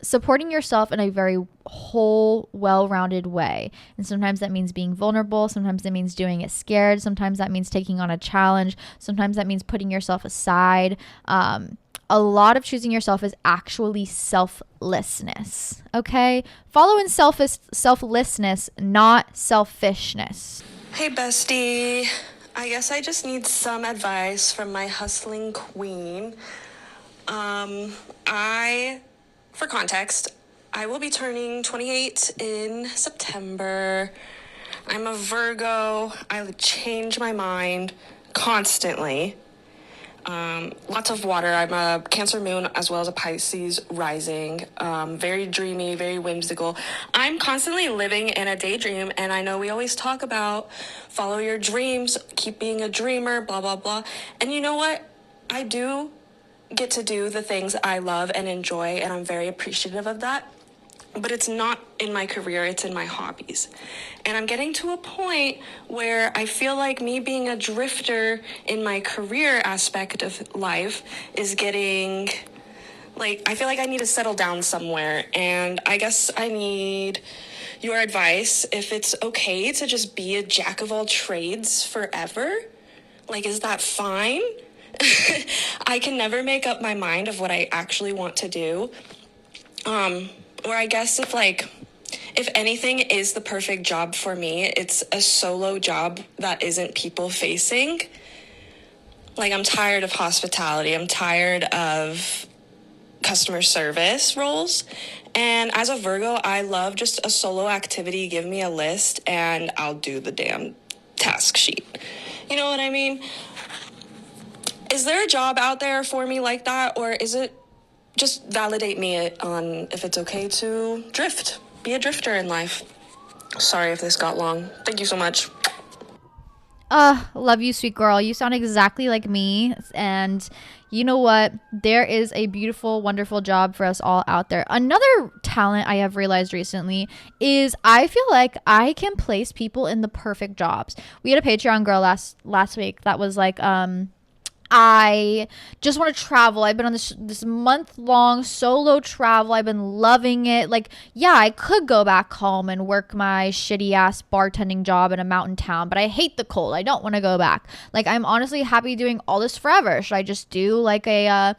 supporting yourself in a very whole, well-rounded way. And sometimes that means being vulnerable. Sometimes that means doing it scared. Sometimes that means taking on a challenge. Sometimes that means putting yourself aside. A lot of choosing yourself is actually selflessness. Okay? Follow in selflessness, not selfishness. Hey, bestie. I guess I just need some advice from my hustling queen. For context, I will be turning 28 in September. I'm a Virgo. I change my mind constantly. Lots of water. I'm a Cancer moon as well as a Pisces rising. Very dreamy, very whimsical. I'm constantly living in a daydream, and I know we always talk about follow your dreams, keep being a dreamer, blah, blah, blah. And you know what? I do get to do the things I love and enjoy, and I'm very appreciative of that. But it's not in my career, it's in my hobbies. And I'm getting to a point where I feel like me being a drifter in my career aspect of life is getting, like, I feel like I need to settle down somewhere. And I guess I need your advice if it's okay to just be a jack of all trades forever. Like, is that fine? I can never make up my mind of what I actually want to do. Or I guess if anything is the perfect job for me, it's a solo job that isn't people facing. Like, I'm tired of hospitality. I'm tired of customer service roles. And as a Virgo, I love just a solo activity. Give me a list and I'll do the damn task sheet. You know what I mean? Is there a job out there for me like that, or is it just validate me on if it's okay to drift, be a drifter in life? Sorry if this got long. Thank you so much. Love you, sweet girl. You sound exactly like me. And you know what? There is a beautiful, wonderful job for us all out there. Another talent I have realized recently is I feel like I can place people in the perfect jobs. We had a Patreon girl last week that was like, I just want to travel. I've been on this month-long solo travel. I've been loving it. Like, yeah, I could go back home and work my shitty ass bartending job in a mountain town, but I hate the cold. I don't want to go back. Like, I'm honestly happy doing all this forever. Should I just do like a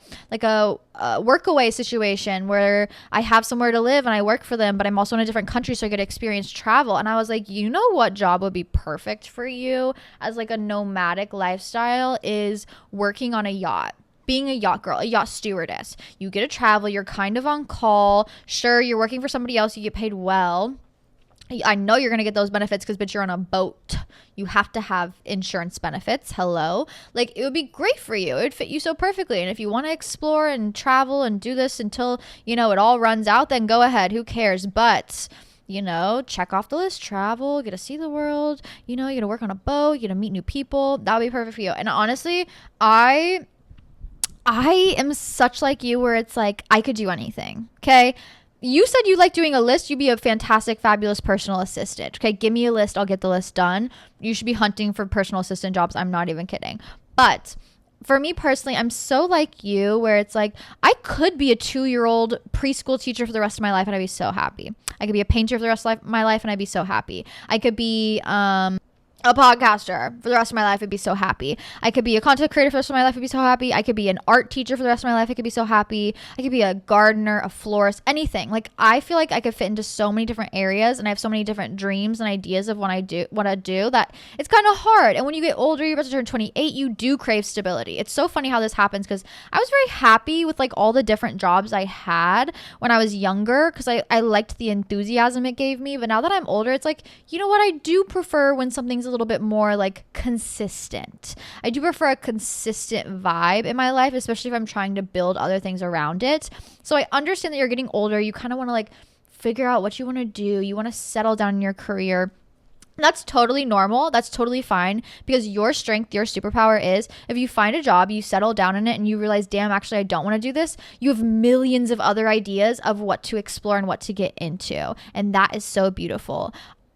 work away situation where I have somewhere to live and I work for them, but I'm also in a different country, so I get to experience travel? And I was like, you know what job would be perfect for you as like a nomadic lifestyle is working on a yacht, being a yacht girl, a yacht stewardess. You get to travel, you're kind of on call. Sure, you're working for somebody else, you get paid well. I know you're going to get those benefits because, bitch, you're on a boat. You have to have insurance benefits. Hello. Like, it would be great for you. It would fit you so perfectly. And if you want to explore and travel and do this until, you know, it all runs out, then go ahead. Who cares? But, you know, check off the list, travel, get to see the world. You know, you get to work on a boat, you get to meet new people. That would be perfect for you. And honestly, I am such like you where it's like, I could do anything. Okay. You said you like doing a list. You'd be a fantastic, fabulous personal assistant. Okay, give me a list. I'll get the list done. You should be hunting for personal assistant jobs. I'm not even kidding. But for me personally, I'm so like you where it's like, I could be a 2-year-old preschool teacher for the rest of my life and I'd be so happy. I could be a painter for the rest of my life and I'd be so happy. I could be a podcaster for the rest of my life. I'd be so happy. I could be a content creator for the rest of my life. I'd be so happy. I could be an art teacher for the rest of my life. I could be so happy. I could be a gardener, a florist, anything. Like, I feel like I could fit into so many different areas, and I have so many different dreams and ideas of what I do that it's kind of hard. And when you get older, you're about to turn 28, you do crave stability. It's so funny how this happens because I was very happy with like all the different jobs I had when I was younger because I liked the enthusiasm it gave me. But now that I'm older, it's like, you know what? I do prefer when something's a little bit more like consistent. I do prefer a consistent vibe in my life, especially if I'm trying to build other things around it. So I understand that you're getting older. You kind of want to like figure out what you want to do. You want to settle down in your career. That's totally normal. That's totally fine because your strength, your superpower is if you find a job, you settle down in it and you realize, damn, actually, I don't want to do this. You have millions of other ideas of what to explore and what to get into. And that is so beautiful.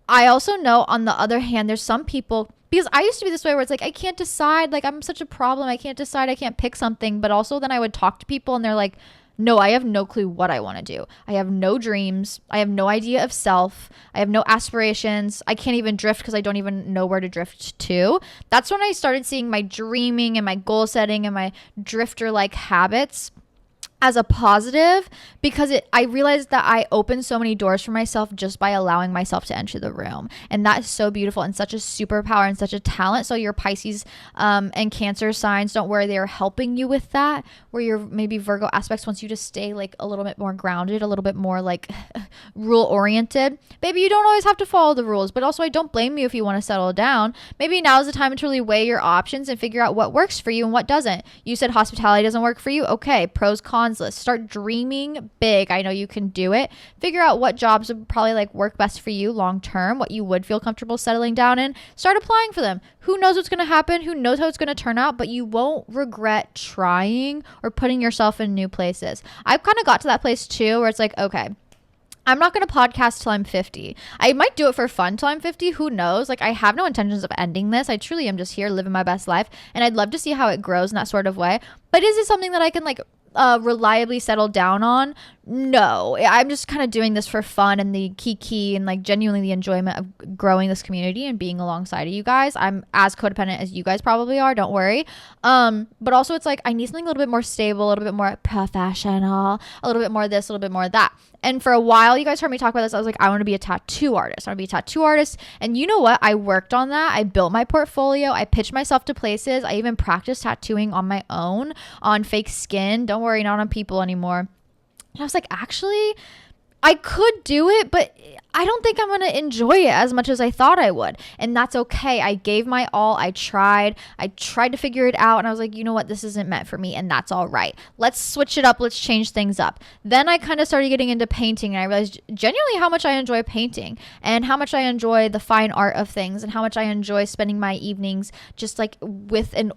I also know, on the other hand, there's some people, because I used to be this way where it's like, I can't decide, like, I'm such a problem. I can't decide. I can't pick something. But also then I would talk to people and they're like, no, I have no clue what I want to do. I have no dreams. I have no idea of self. I have no aspirations. I can't even drift because I don't even know where to drift to. That's when I started seeing my dreaming and my goal setting and my drifter-like habits as a positive, because I realized that I opened so many doors for myself just by allowing myself to enter the room. And that is so beautiful and such a superpower and such a talent. So your Pisces and Cancer signs, don't worry, they're helping you with that. Where your maybe Virgo aspects wants you to stay like a little bit more grounded, a little bit more like rule oriented. Baby, you don't always have to follow the rules, but also I don't blame you if you want to settle down. Maybe now is the time to really weigh your options and figure out what works for you and what doesn't. You said hospitality doesn't work for you. Okay, pros, cons list. Start dreaming big. I know you can do it. Figure out what jobs would probably like work best for you long term, what you would feel comfortable settling down in. Start applying for them. Who knows what's going to happen? Who knows how it's going to turn out? But you won't regret trying or putting yourself in new places. I've kind of got to that place too where it's like, okay, I'm not going to podcast till I'm 50. I might do it for fun till I'm 50. Who knows? Like, I have no intentions of ending this. I truly am just here living my best life. And I'd love to see how it grows in that sort of way. But is it something that I can like reliably settle down on? No, I'm just kind of doing this for fun and the kiki and like genuinely the enjoyment of growing this community and being alongside of you guys. I'm as codependent as you guys probably are, don't worry. But also it's like I need something a little bit more stable, a little bit more professional, a little bit more this, a little bit more that. And for a while, you guys heard me talk about this. I was like, I want to be a tattoo artist. I want to be a tattoo artist. And you know what? I worked on that. I built my portfolio. I pitched myself to places. I even practiced tattooing on my own on fake skin. Don't worry, not on people anymore. And I was like, actually, I could do it, but I don't think I'm going to enjoy it as much as I thought I would. And that's okay. I gave my all. I tried to figure it out. And I was like, you know what? This isn't meant for me. And that's all right. Let's switch it up. Let's change things up. Then I kind of started getting into painting. And I realized genuinely how much I enjoy painting and how much I enjoy the fine art of things and how much I enjoy spending my evenings just like with an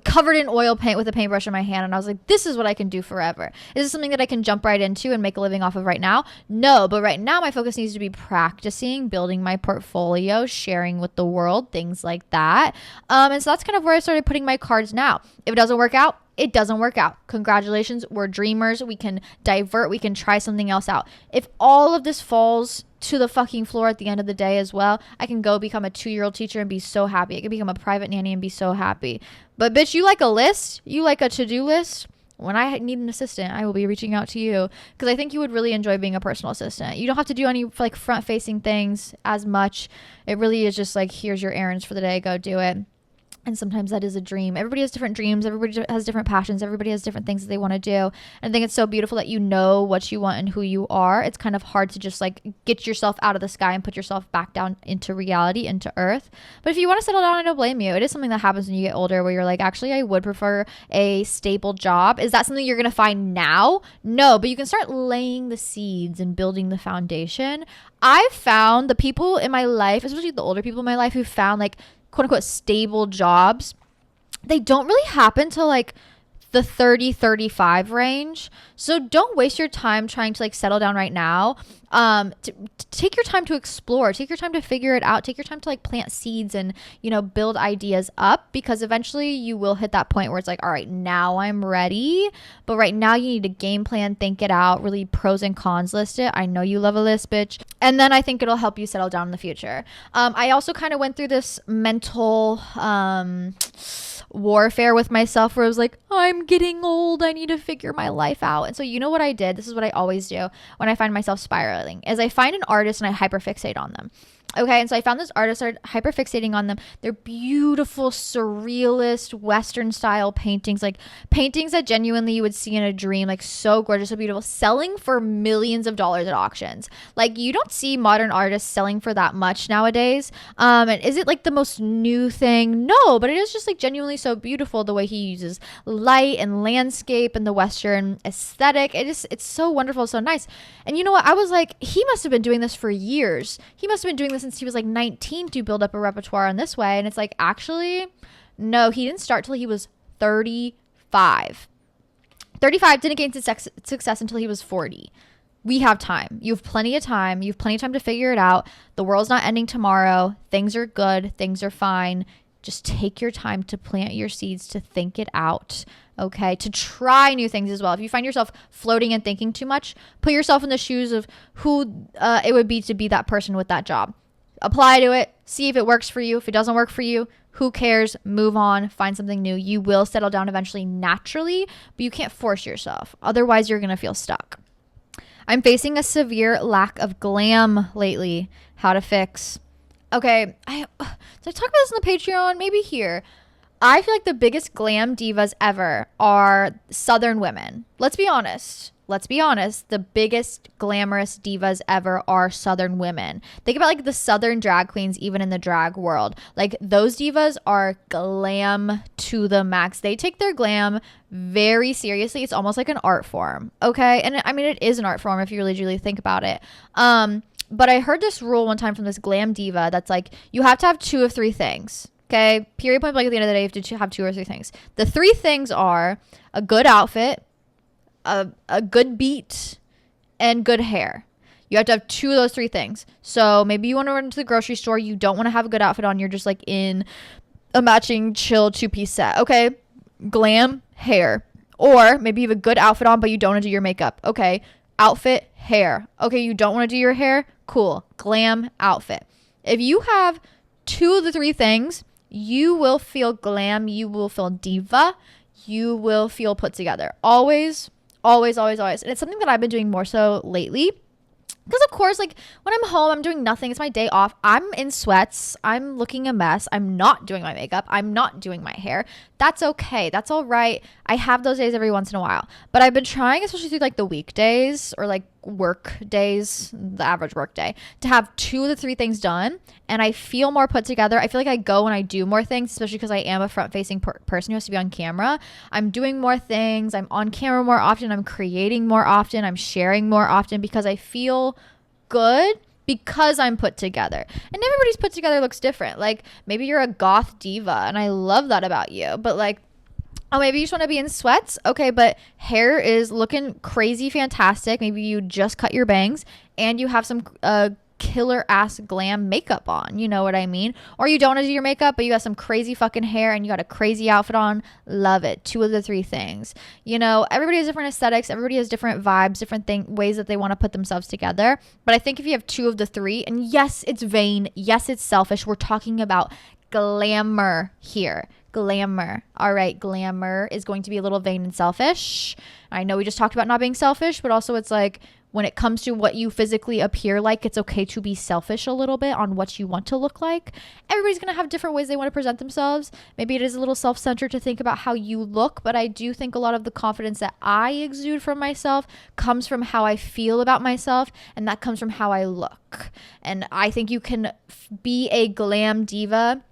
covered in oil paint with a paintbrush in my hand, and I was like, this is what I can do forever. Is this something that I can jump right into and make a living off of right now? No, but right now my focus needs to be practicing, building my portfolio, sharing with the world, things like that. And so that's kind of where I started putting my cards now. If it doesn't work out, it doesn't work out. Congratulations, we're dreamers. We can divert, we can try something else out. If all of this falls to the fucking floor at the end of the day as well, I can go become a 2-year-old teacher and be so happy. I can become a private nanny and be so happy. But bitch, you like a list? You like a to-do list? When I need an assistant, I will be reaching out to you, because I think you would really enjoy being a personal assistant. You don't have to do any like front-facing things as much. It really is just like, here's your errands for the day, go do it. And sometimes that is a dream. Everybody has different dreams. Everybody has different passions. Everybody has different things that they want to do. And I think it's so beautiful that you know what you want and who you are. It's kind of hard to just like get yourself out of the sky and put yourself back down into reality, into earth. But if you want to settle down, I don't blame you. It is something that happens when you get older, where you're like, actually, I would prefer a stable job. Is that something you're going to find now? No, but you can start laying the seeds and building the foundation. I've found the people in my life, especially the older people in my life, who found like quote unquote stable jobs, they don't really happen to like the 30-35 range. So don't waste your time trying to like settle down right now. Take your time to explore, take your time to figure it out, take your time to like plant seeds and, you know, build ideas up, because eventually you will hit that point where it's like, all right, now I'm ready. But right now you need a game plan, think it out, really pros and cons list it. I know you love a list, bitch. And then I think it'll help you settle down in the future. I also kind of went through this mental warfare with myself where I was like, I'm getting old, I need to figure my life out. And so you know what I did? This is what I always do when I find myself spiraling, is I find an artist and I hyperfixate on them. Okay, and so I found this artist, started hyperfixating on them. They're beautiful, surrealist, Western style paintings, like paintings that genuinely you would see in a dream, like so gorgeous, so beautiful, selling for millions of dollars at auctions. Like you don't see modern artists selling for that much nowadays. And is it like the most new thing? No, but it is just like genuinely so beautiful, the way he uses light and landscape and the Western aesthetic. It's so wonderful, so nice. And you know what? I was like, he must have been doing this for years. He must have been doing this since he was like 19 to build up a repertoire in this way. And it's like, actually, no, he didn't start till he was 35. 35, didn't gain success until he was 40. We have time. You have plenty of time. You have plenty of time to figure it out. The world's not ending tomorrow. Things are good. Things are fine. Just take your time to plant your seeds, to think it out. Okay, to try new things as well. If you find yourself floating and thinking too much, put yourself in the shoes of who it would be to be that person with that job. Apply to it, see if it works for you. If it doesn't work for you, who cares? Move on, find something new. You will settle down eventually naturally, but you can't force yourself. Otherwise, you're going to feel stuck. I'm facing a severe lack of glam lately. How to fix. Okay, did I talk about this on the Patreon? Maybe here. I feel like the biggest glam divas ever are Southern women. Let's be honest. The biggest glamorous divas ever are Southern women. Think about like the Southern drag queens, even in the drag world. Like those divas are glam to the max. They take their glam very seriously. It's almost like an art form. Okay. And I mean, it is an art form if you really think about it. But I heard this rule one time from this glam diva that's like, you have to have 2 of 3 things. Okay, period, point blank. At the end of the day, you have to have 2 or 3 things. The 3 things are a good outfit, a good beat, and good hair. You have to have 2 of those 3 things. So maybe you want to run to the grocery store. You don't want to have a good outfit on. You're just like in a matching chill 2-piece set. Okay, glam, hair. Or maybe you have a good outfit on, but you don't want to do your makeup. Okay, outfit, hair. Okay, you don't want to do your hair. Cool, glam, outfit. If you have 2 of the 3 things, you will feel glam, you will feel diva, you will feel put together. Always. And it's something that I've been doing more so lately. Because of course, like when I'm home, I'm doing nothing. It's my day off. I'm in sweats. I'm looking a mess. I'm not doing my makeup. I'm not doing my hair. That's okay. That's all right. I have those days every once in a while. But I've been trying, especially through like the weekdays or like work days, the average work day, to have 2 of the 3 things done. And I feel more put together. I feel like I go and I do more things, especially because I am a front-facing person who has to be on camera. I'm doing more things. I'm on camera more often. I'm creating more often. I'm sharing more often because I feel good, because I'm put together. And everybody's put together looks different. Like maybe you're a goth diva and I love that about you, but like Oh, maybe you just want to be in sweats. Okay, but hair is looking crazy fantastic. Maybe you just cut your bangs and you have some killer ass glam makeup on. You know what I mean? Or you don't want to do your makeup, but you got some crazy fucking hair and you got a crazy outfit on. Love it. Two of the three things. You know, everybody has different aesthetics. Everybody has different vibes, different ways that they want to put themselves together. But I think if you have two of the three, and yes, it's vain. Yes, it's selfish. We're talking about glamour here. Glamour. All right, glamour is going to be a little vain and selfish. I know we just talked about not being selfish, but also it's like when it comes to what you physically appear like, it's okay to be selfish a little bit on what you want to look like. Everybody's going to have different ways they want to present themselves. Maybe it is a little self-centered to think about how you look, but I do think a lot of the confidence that I exude from myself comes from how I feel about myself, and that comes from how I look. And I think you can be a glam diva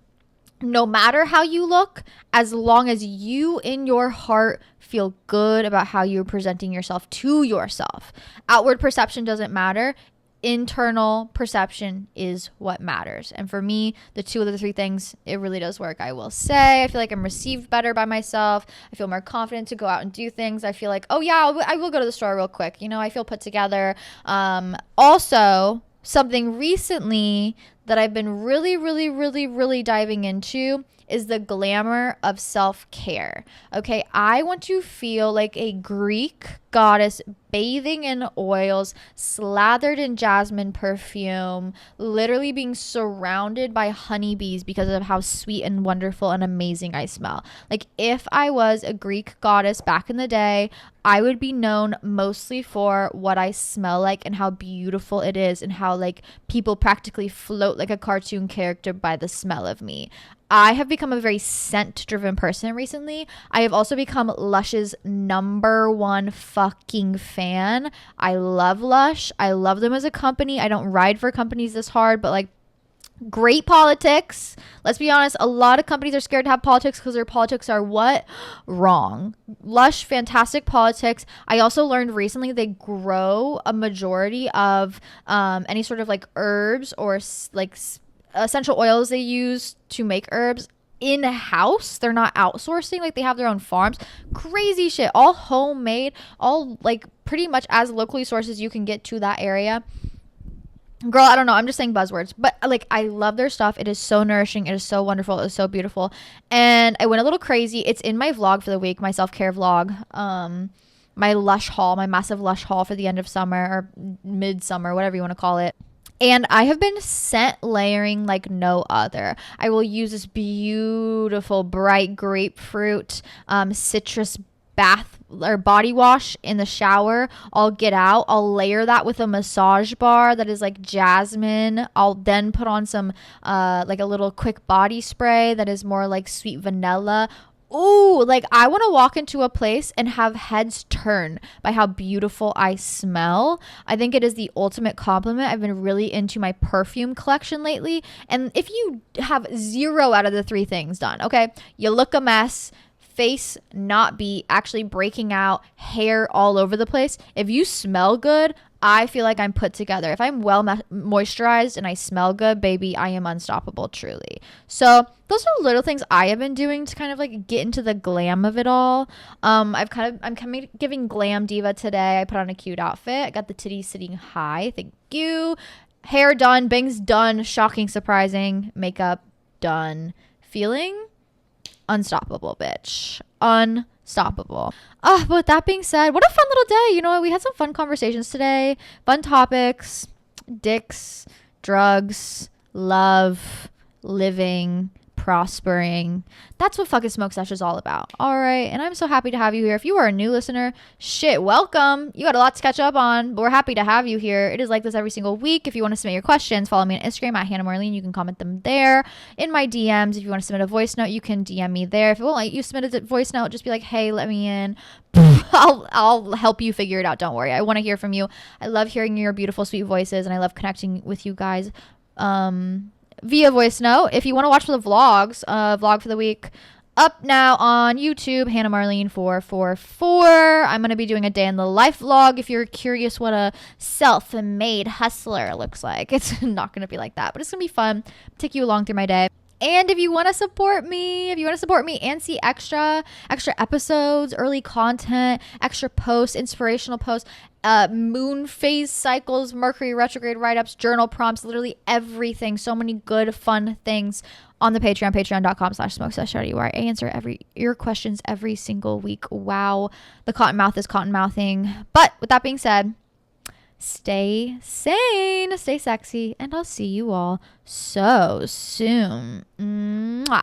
no matter how you look, as long as you in your heart feel good about how you're presenting yourself to yourself. Outward perception doesn't matter. Internal perception is what matters. And for me, the two of the three things, it really does work. I will say, I feel like I'm received better by myself. I feel more confident to go out and do things. I feel like, oh yeah, I will go to the store real quick. You know, I feel put together. Also, something recently that I've been really diving into is the glamour of self-care. Okay, I want to feel like a Greek goddess bathing in oils, slathered in jasmine perfume, literally being surrounded by honeybees because of how sweet and wonderful and amazing I smell. Like if I was a Greek goddess back in the day, I would be known mostly for what I smell like and how beautiful it is and how like people practically float like a cartoon character by the smell of me. I have become a very scent driven person recently. I have also become Lush's #1 fucking fan. I love Lush. I love them as a company. I don't ride for companies this hard, but like great politics. Let's be honest, a lot of companies are scared to have politics because their politics are what? Wrong. Lush, fantastic politics. I also learned recently they grow a majority of any sort of like herbs or like essential oils they use to make herbs in-house. They're not outsourcing, like they have their own farms. Crazy shit. All homemade, all like pretty much as locally sourced as you can get to that area. Girl, I don't know, I'm just saying buzzwords, but like I love their stuff. It is so nourishing, it is so wonderful, it is so beautiful. And I went a little crazy. It's in my vlog for the week, my self-care vlog, my Lush haul, my massive Lush haul for the end of summer or midsummer, whatever you want to call it. And I have been scent layering like no other. I will use this beautiful bright grapefruit citrus bath or body wash in the shower. I'll get out, I'll layer that with a massage bar that is like jasmine. I'll then put on some like a little quick body spray that is more like sweet vanilla. Ooh, like I want to walk into a place and have heads turn by how beautiful I smell. I think it is the ultimate compliment. I've been really into my perfume collection lately. And if you have 0 out of the 3 things done, okay, you look a mess, face not beat, actually breaking out, hair all over the place. If you smell good, I feel like I'm put together. If I'm well moisturized and I smell good, baby, I am unstoppable, truly. So those are little things I have been doing to kind of like get into the glam of it all. I'm kind of giving glam diva today. I put on a cute outfit. I got the titties sitting high. Thank you. Hair done, bangs done, shocking, surprising, makeup done. Feeling unstoppable, bitch. Unstoppable. But with that being said, what a fun little day. You know what? We had some fun conversations today. Fun topics. Dicks, drugs, love, living, prospering. That's what Fucking Smoke Sesh is all about. All right. And I'm so happy to have you here. If you are a new listener, shit, welcome. You got a lot to catch up on, but we're happy to have you here. It is like this every single week. If you want to submit your questions, follow me on Instagram at Hannah Marlene. You can comment them there in my DMs. If you want to submit a voice note, you can DM me there. If it won't let you submit a voice note, just be like, hey, let me in. I'll help you figure it out. Don't worry. I want to hear from you. I love hearing your beautiful, sweet voices, and I love connecting with you guys via voice note. If you want to watch the vlogs, vlog for the week, up now on YouTube, Hannah Marlene 444. I'm going to be doing a day in the life vlog if you're curious what a self-made hustler looks like. It's not going to be like that, but it's going to be fun. Take you along through my day. And if you want to support me, and see extra episodes, early content, extra posts, inspirational posts, moon phase cycles, Mercury retrograde write-ups, journal prompts, literally everything. So many good, fun things on the Patreon, patreon.com/smokesashouty, where I answer your questions every single week. Wow. The cotton mouth is cotton mouthing. But with that being said, stay sane, stay sexy, and I'll see you all so soon. Mwah.